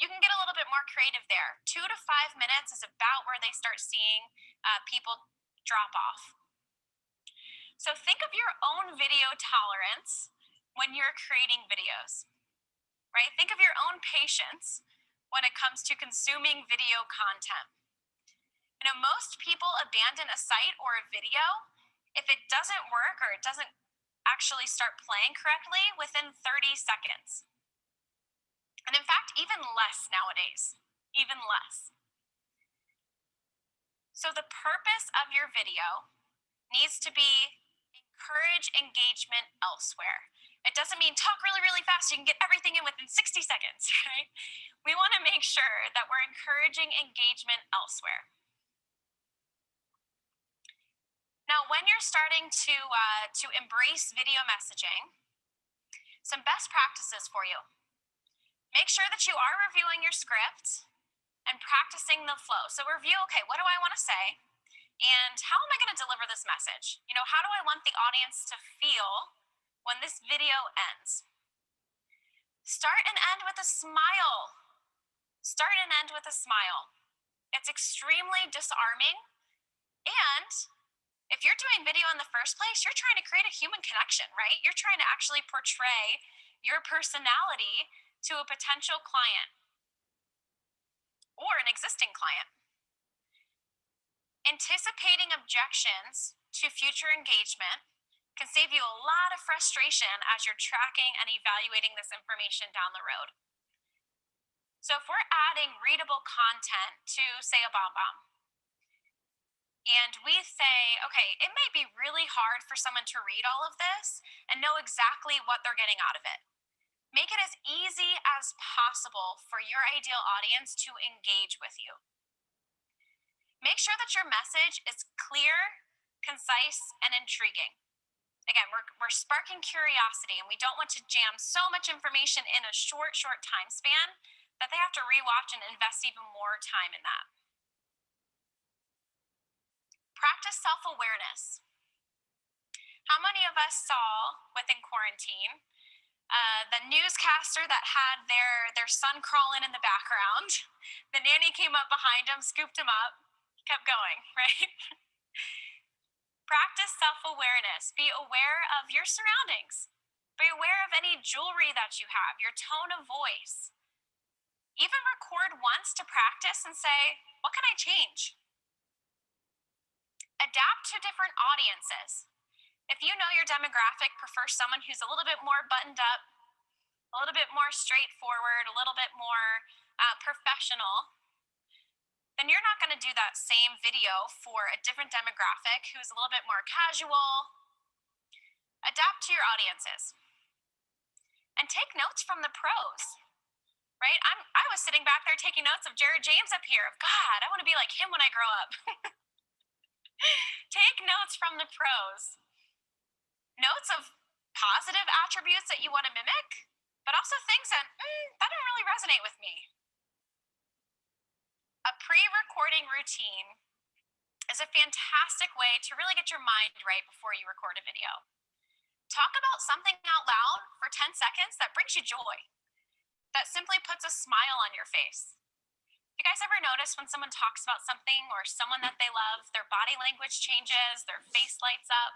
Speaker 4: You can get a little bit more creative there. 2 to 5 minutes is about where they start seeing people drop off. So think of your own video tolerance when you're creating videos, right? Think of your own patience when it comes to consuming video content. You know, most people abandon a site or a video if it doesn't work or it doesn't actually start playing correctly within 30 seconds. And in fact, even less nowadays, even less. So the purpose of your video needs to be encourage engagement elsewhere. It doesn't mean talk really, really fast. So you can get everything in within 60 seconds, right? We want to make sure that we're encouraging engagement elsewhere. Now, when you're starting to embrace video messaging, some best practices for you. Make sure that you are reviewing your script and practicing the flow. So review, okay, what do I want to say? And how am I going to deliver this message? You know, how do I want the audience to feel when this video ends? Start and end with a smile. Start and end with a smile. It's extremely disarming. And if you're doing video in the first place, you're trying to create a human connection, right? You're trying to actually portray your personality to a potential client or an existing client. Anticipating objections to future engagement can save you a lot of frustration as you're tracking and evaluating this information down the road. So if we're adding readable content to, say, a BombBomb, and we say, okay, it may be really hard for someone to read all of this and know exactly what they're getting out of it. Make it as easy as possible for your ideal audience to engage with you. Make sure that your message is clear, concise, and intriguing. Again, we're sparking curiosity, and we don't want to jam so much information in a short time span that they have to rewatch and invest even more time in that. Practice self-awareness. How many of us saw within quarantine the newscaster that had their son crawling in the background? The nanny came up behind him, scooped him up, kept going, right? Practice self-awareness. Be aware of your surroundings. Be aware of any jewelry that you have, your tone of voice. Even record once to practice and say, what can I change? Adapt to different audiences. If you know your demographic prefers someone who's a little bit more buttoned up, a little bit more straightforward, a little bit more professional, then you're not going to do that same video for a different demographic who's a little bit more casual. Adapt to your audiences and take notes from the pros, right? I was sitting back there taking notes of Jared James up here. Of God, I want to be like him when I grow up. Take notes from the pros. Notes of positive attributes that you want to mimic, but also things that don't really resonate with me. A pre-recording routine is a fantastic way to really get your mind right before you record a video. Talk about something out loud for 10 seconds that brings you joy, that simply puts a smile on your face. You guys ever notice when someone talks about something or someone that they love, their body language changes, their face lights up?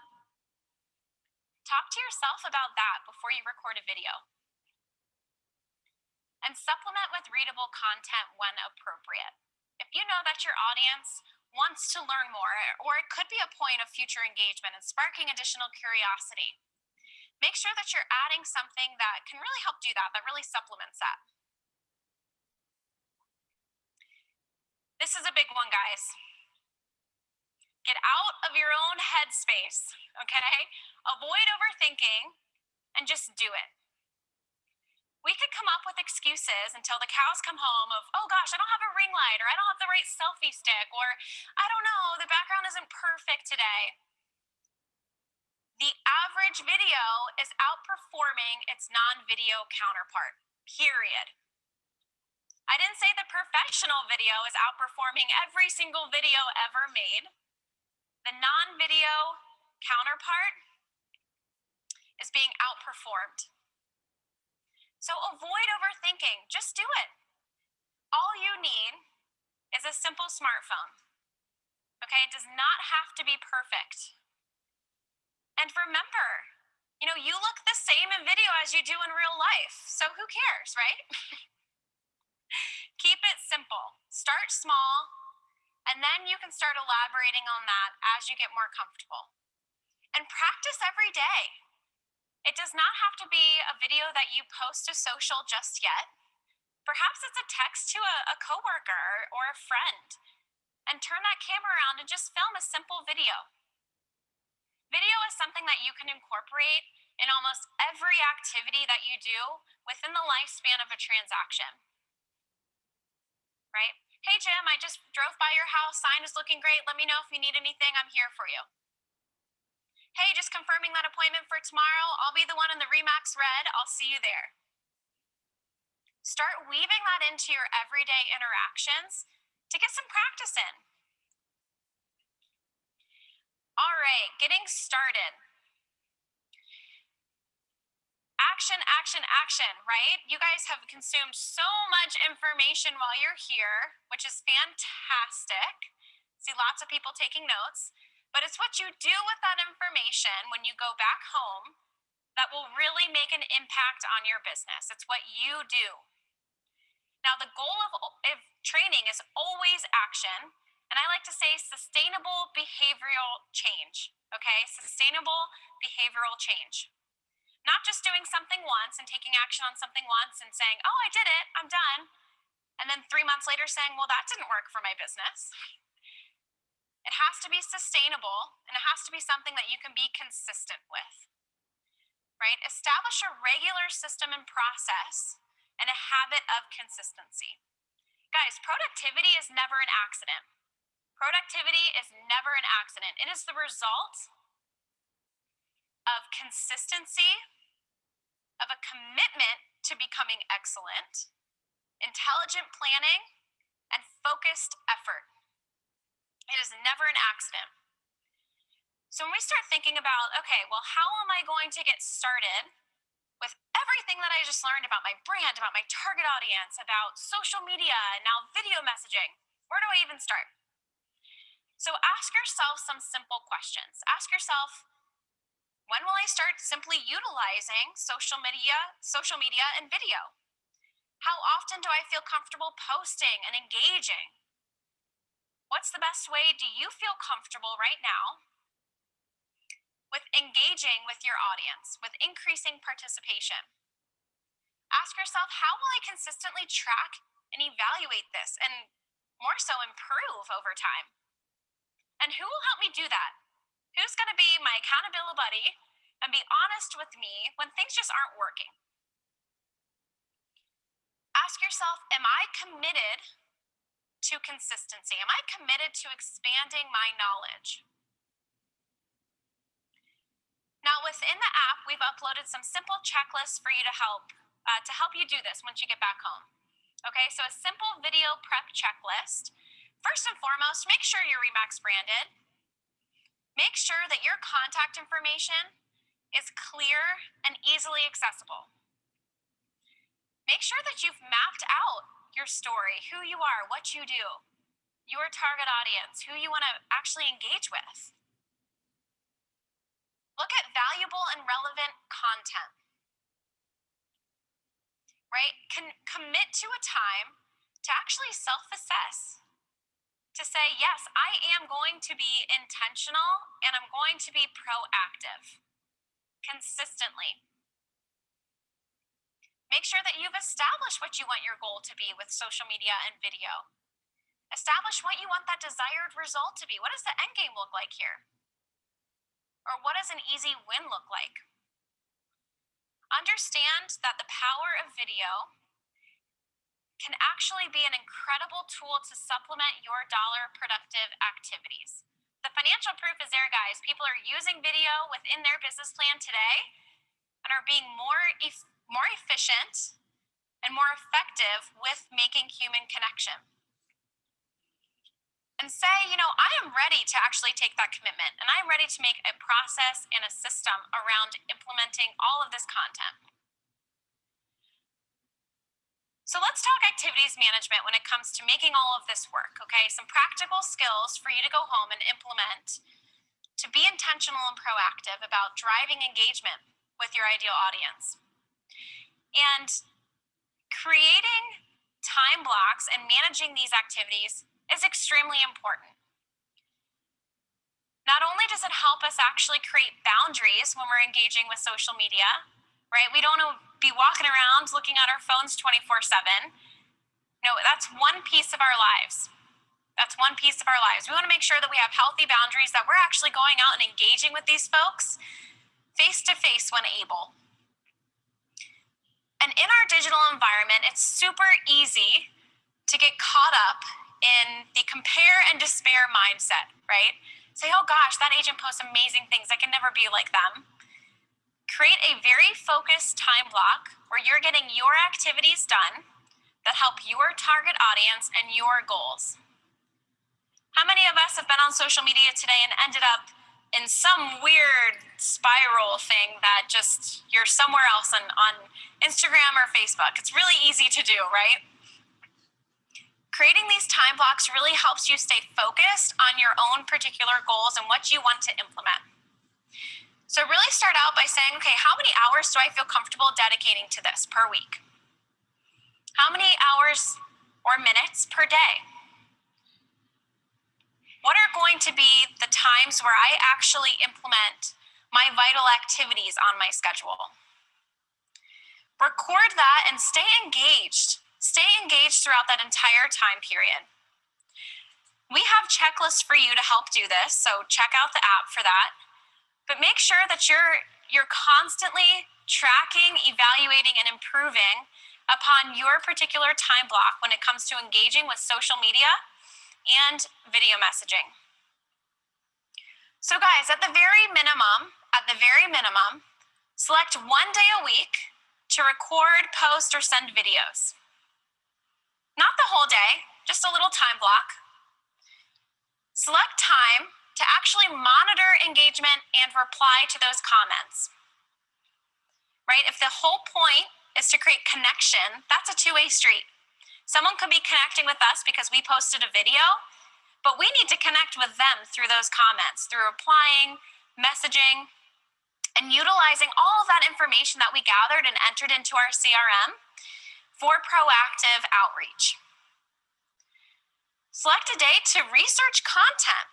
Speaker 4: Talk to yourself about that before you record a video. And supplement with readable content when appropriate. If you know that your audience wants to learn more, or it could be a point of future engagement and sparking additional curiosity, make sure that you're adding something that can really help do that, that really supplements that. This is a big one, guys. Get out of your own headspace, okay? Avoid overthinking and just do it. We could come up with excuses until the cows come home of, oh gosh, I don't have a ring light, or I don't have the right selfie stick, or I don't know, the background isn't perfect today. The average video is outperforming its non-video counterpart, period. I didn't say the professional video is outperforming every single video ever made. The non-video counterpart is being outperformed. So avoid overthinking, just do it. All you need is a simple smartphone, okay? It does not have to be perfect. And remember, you look the same in video as you do in real life, so who cares, right? Keep it simple. Start small, and then you can start elaborating on that as you get more comfortable. And practice every day. It does not have to be a video that you post to social just yet. Perhaps it's a text to a coworker or a friend, and turn that camera around and just film a simple video. Video is something that you can incorporate in almost every activity that you do within the lifespan of a transaction. Right? Hey, Jim, I just drove by your house. Sign is looking great. Let me know if you need anything. I'm here for you. Hey, just confirming that appointment for tomorrow. I'll be the one in the Remax red. I'll see you there. Start weaving that into your everyday interactions to get some practice in. All right, getting started. Action, action, action, right? You guys have consumed so much information while you're here, which is fantastic. See lots of people taking notes, but it's what you do with that information when you go back home that will really make an impact on your business. It's what you do. Now, the goal of training is always action, and I like to say sustainable behavioral change, okay? Sustainable behavioral change. Not just doing something once and taking action on something once and saying, oh, I did it, I'm done. And then 3 months later saying, well, that didn't work for my business. It has to be sustainable, and it has to be something that you can be consistent with, right? Establish a regular system and process and a habit of consistency. Guys, productivity is never an accident. Productivity is never an accident. It is the result of consistency, of a commitment to becoming excellent, intelligent planning, and focused effort. It is never an accident. So when we start thinking about, okay, well, how am I going to get started with everything that I just learned about my brand, about my target audience, about social media, and now video messaging, where do I even start? So ask yourself some simple questions. Ask yourself, when will I start simply utilizing social media and video? How often do I feel comfortable posting and engaging? What's the best way do you feel comfortable right now with engaging with your audience, with increasing participation? Ask yourself, how will I consistently track and evaluate this? And more so improve over time. And who will help me do that? Who's going to be my accountability buddy and be honest with me when things just aren't working? Ask yourself, am I committed to consistency? Am I committed to expanding my knowledge? Now, within the app, we've uploaded some simple checklists for you to help you do this once you get back home. Okay, so a simple video prep checklist. First and foremost, make sure you're Remax branded. Make sure that your contact information is clear and easily accessible. Make sure that you've mapped out your story, who you are, what you do, your target audience, who you want to actually engage with. Look at valuable and relevant content, right? Commit to a time to actually self-assess, to say, yes, I am going to be intentional and I'm going to be proactive consistently. Make sure that you've established what you want your goal to be with social media and video. Establish what you want that desired result to be. What does the end game look like here? Or what does an easy win look like? Understand that the power of video can actually be an incredible tool to supplement your dollar productive activities. The financial proof is there, guys. People are using video within their business plan today and are being more efficient and more effective with making human connection. And say, I am ready to actually take that commitment, and I'm ready to make a process and a system around implementing all of this content. So let's talk activities management when it comes to making all of this work, okay? Some practical skills for you to go home and implement to be intentional and proactive about driving engagement with your ideal audience. And creating time blocks and managing these activities is extremely important. Not only does it help us actually create boundaries when we're engaging with social media, right? We don't want to be walking around looking at our phones 24/7. No, that's one piece of our lives. That's one piece of our lives. We want to make sure that we have healthy boundaries, that we're actually going out and engaging with these folks face to face when able. And in our digital environment, it's super easy to get caught up in the compare and despair mindset, right? Say, oh gosh, that agent posts amazing things. I can never be like them. Create a very focused time block where you're getting your activities done that help your target audience and your goals. How many of us have been on social media today and ended up in some weird spiral thing that just you're somewhere else on Instagram or Facebook? It's really easy to do, right? Creating these time blocks really helps you stay focused on your own particular goals and what you want to implement. So really start out by saying, okay, how many hours do I feel comfortable dedicating to this per week? How many hours or minutes per day? What are going to be the times where I actually implement my vital activities on my schedule? Record that and stay engaged. Stay engaged throughout that entire time period. We have checklists for you to help do this, so check out the app for that. But make sure that you're constantly tracking, evaluating, and improving upon your particular time block when it comes to engaging with social media and video messaging. So guys, at the very minimum, select one day a week to record, post, or send videos. Not the whole day, just a little time block. Select time to actually monitor engagement and reply to those comments. Right? If the whole point is to create connection, that's a two-way street. Someone could be connecting with us because we posted a video, but we need to connect with them through those comments, through replying, messaging, and utilizing all of that information that we gathered and entered into our CRM for proactive outreach. Select a day to research content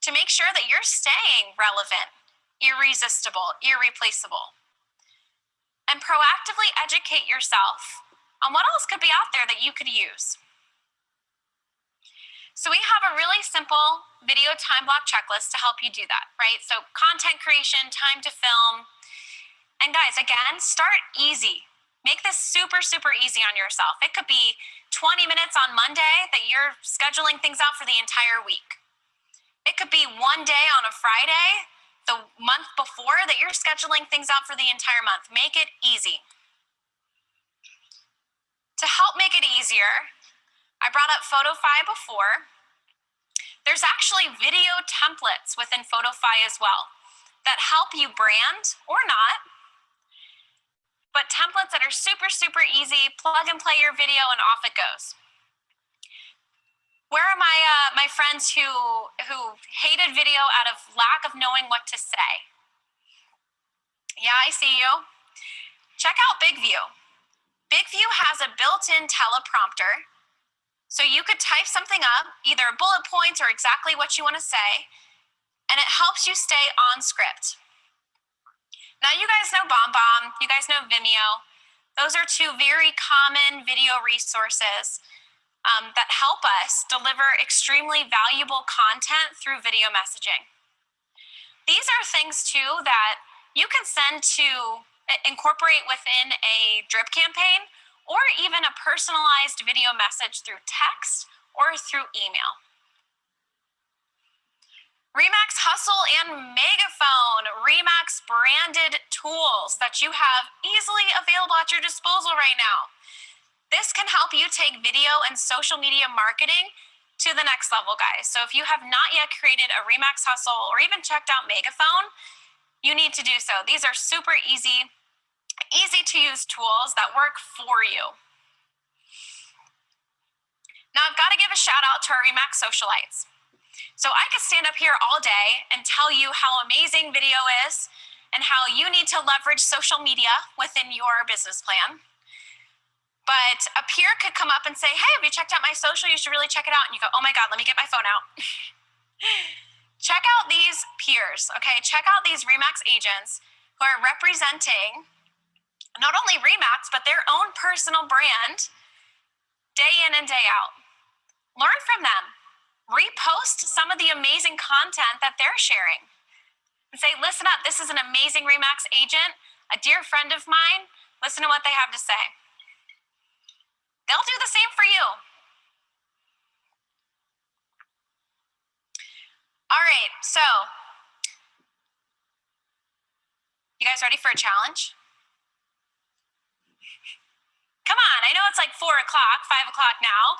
Speaker 4: to make sure that you're staying relevant, irresistible, irreplaceable. And proactively educate yourself on what else could be out there that you could use. So we have a really simple video time block checklist to help you do that, right? So content creation, time to film. And guys, again, start easy. Make this super, super easy on yourself. It could be 20 minutes on Monday that you're scheduling things out for the entire week. It could be one day on a Friday, the month before, that you're scheduling things out for the entire month. Make it easy. To help make it easier, I brought up PhotoFi before. There's actually video templates within PhotoFi as well that help you brand or not, but templates that are super, super easy, plug and play your video and off it goes. Where are my friends who hated video out of lack of knowing what to say? Yeah, I see you. Check out BigView. BigView has a built-in teleprompter. So you could type something up, either bullet points or exactly what you want to say, and it helps you stay on script. Now you guys know BombBomb, you guys know Vimeo. Those are two very common video resources that help us deliver extremely valuable content through video messaging. These are things too that you can send to incorporate within a drip campaign, or even a personalized video message through text or through email. Remax Hustle and Megaphone, Remax branded tools that you have easily available at your disposal right now. This can help you take video and social media marketing to the next level, guys. So if you have not yet created a Remax Hustle or even checked out Megaphone, you need to do so. These are super easy to use tools that work for you. Now I've got to give a shout out to our Remax socialites. So I could stand up here all day and tell you how amazing video is and how you need to leverage social media within your business plan. But a peer could come up and say, hey, have you checked out my social? You should really check it out. And you go, oh my God, let me get my phone out. Check out these peers, okay? Check out these Remax agents who are representing not only Remax, but their own personal brand day in and day out. Learn from them. Repost some of the amazing content that they're sharing. And say, listen up, this is an amazing Remax agent, a dear friend of mine. Listen to what they have to say. They'll do the same for you. All right, so you guys ready for a challenge? Come on, I know it's like 4 o'clock, 5 o'clock now.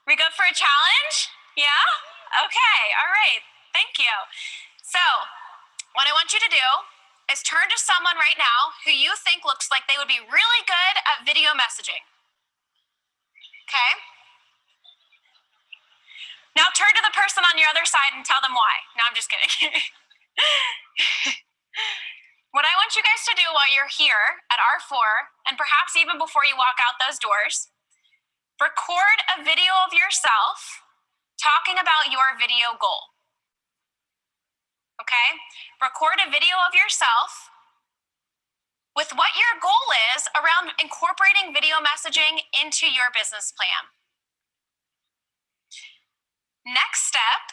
Speaker 4: We good for a challenge? Yeah? Okay, all right, thank you. So what I want you to do is turn to someone right now who you think looks like they would be really good at video messaging. Okay? Now turn to the person on your other side and tell them why. No, I'm just kidding. What I want you guys to do while you're here at R4, and perhaps even before you walk out those doors, record a video of yourself talking about your video goal. Okay? Record a video of yourself with what your goal is around incorporating video messaging into your business plan. Next step,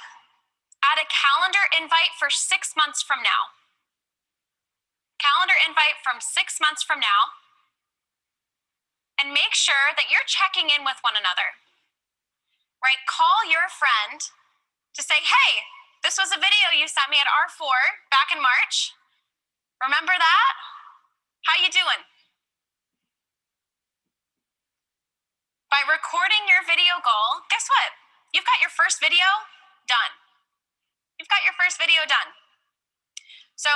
Speaker 4: add a calendar invite for 6 months from now. Calendar invite from 6 months from now, and make sure that you're checking in with one another, right? Call your friend to say, hey, this was a video you sent me at R4 back in March. Remember that? How you doing? By recording your video goal, guess what? You've got your first video done. You've got your first video done. So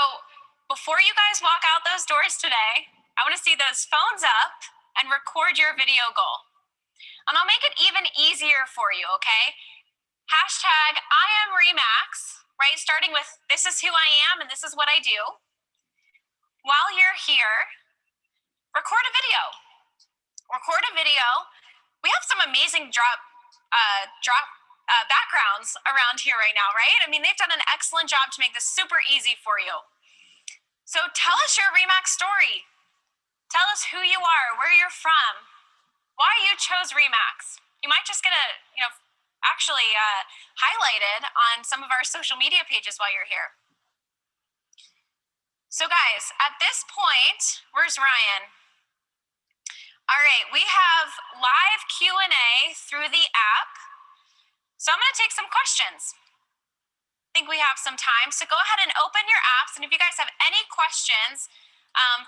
Speaker 4: before you guys walk out those doors today, I want to see those phones up and record your video goal. And I'll make it even easier for you, okay? Hashtag I am Remax, right? Starting with this is who I am and this is what I do. While you're here, record a video. Record a video. We have some amazing backgrounds around here right now, right? I mean, they've done an excellent job to make this super easy for you. So tell us your Remax story. Tell us who you are, where you're from, why you chose Remax. You might just get a actually highlighted on some of our social media pages while you're here. So guys, at this point, where's Ryan? All right, we have live Q&A through the app. So I'm gonna take some questions. I think we have some time, so go ahead and open your apps, and if you guys have any questions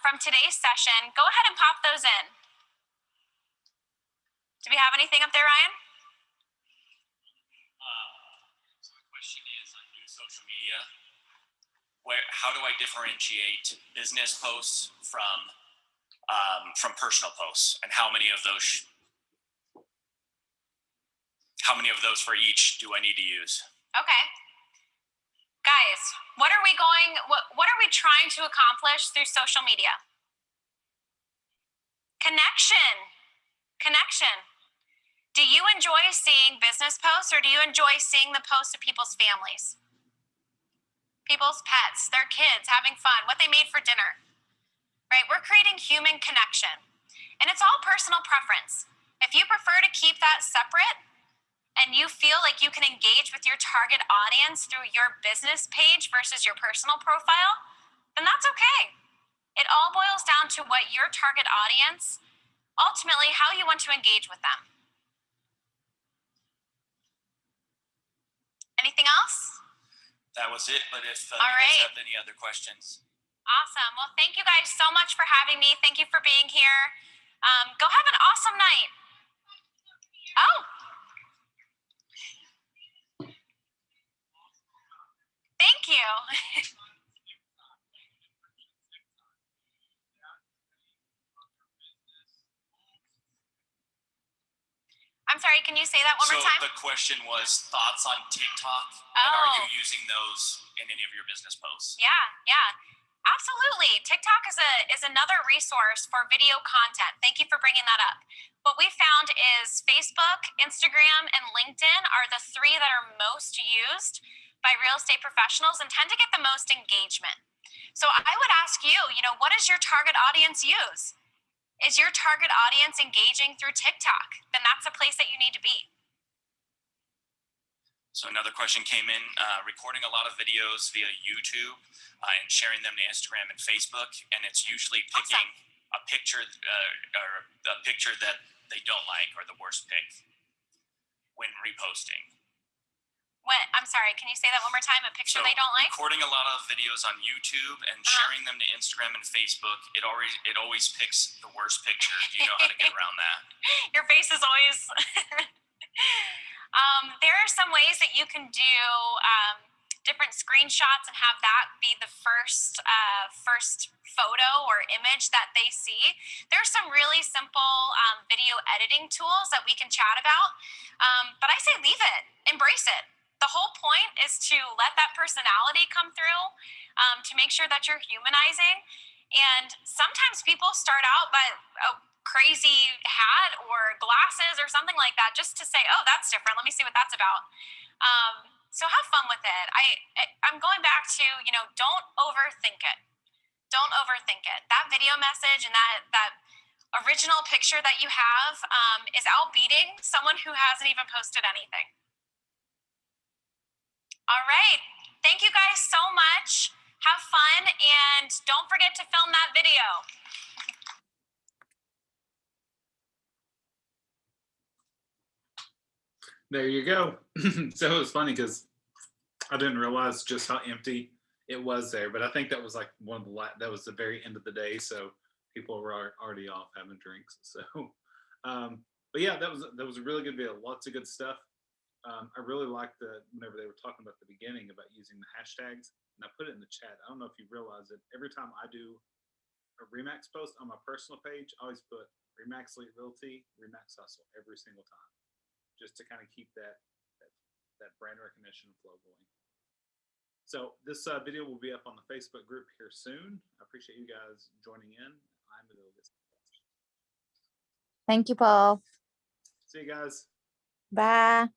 Speaker 4: from today's session, go ahead and pop those in. Do we have anything up there, Ryan?
Speaker 5: So the question is on new social media, how do I differentiate business posts from personal posts, and how many of those for each do I need to use?
Speaker 4: Okay. Guys, what are we trying to accomplish through social media? Connection. Do you enjoy seeing business posts, or do you enjoy seeing the posts of people's families? People's pets, their kids having fun, what they made for dinner, right? We're creating human connection, and it's all personal preference. If you prefer to keep that separate and you feel like you can engage with your target audience through your business page versus your personal profile, then that's okay. It all boils down to what your target audience, ultimately how you want to engage with them. Anything else?
Speaker 5: That was it, but if you
Speaker 4: All
Speaker 5: guys
Speaker 4: right.
Speaker 5: have any other questions.
Speaker 4: Awesome. Well, thank you guys so much for having me. Thank you for being here. Go have an awesome night. Oh. Thank you. I'm sorry, can you say that one more time?
Speaker 5: So the question was thoughts on TikTok, and are you
Speaker 4: Oh.
Speaker 5: using those in any of your business posts?
Speaker 4: Yeah. Absolutely. TikTok is another resource for video content. Thank you for bringing that up. What we found is Facebook, Instagram, and LinkedIn are the three that are most used by real estate professionals and tend to get the most engagement. So I would ask you, what does your target audience use? Is your target audience engaging through TikTok? Then that's a place that you need to be.
Speaker 5: So another question came in, recording a lot of videos via YouTube and sharing them to Instagram and Facebook, and it's usually picking a picture or a picture that they don't like or the worst pick when reposting.
Speaker 4: I'm sorry, can you say that one more time? A picture they don't like?
Speaker 5: Recording a lot of videos on YouTube and sharing them to Instagram and Facebook, it always picks the worst picture. Do you know how to get around that?
Speaker 4: Your face is always... there are some ways that you can do different screenshots and have that be the first photo or image that they see. There's some really simple video editing tools that we can chat about, but I say leave it, embrace it. The whole point is to let that personality come through, to make sure that you're humanizing. And sometimes people start out by a crazy hat or glasses or something like that, just to say, oh, that's different. Let me see what that's about. So have fun with it. I'm going back to, don't overthink it. Don't overthink it. That video message and that original picture that you have is outbeating someone who hasn't even posted anything. All right. Thank you guys so much. Have fun, and don't forget to film that video.
Speaker 1: There you go. So it was funny because I didn't realize just how empty it was there, but I think that was like that was the very end of the day, so people were already off having drinks. So, but yeah, that was a really good video. Lots of good stuff. I really liked whenever they were talking about the beginning about using the hashtags, and I put it in the chat. I don't know if you realize it. Every time I do a Remax post on my personal page, I always put Remax Elite Realty, Remax Hustle every single time, just to kind of keep that brand recognition flow going. So this video will be up on the Facebook group here soon. I appreciate you guys joining in. I'm Adolis.
Speaker 3: Thank you, Paul.
Speaker 1: See you guys.
Speaker 3: Bye.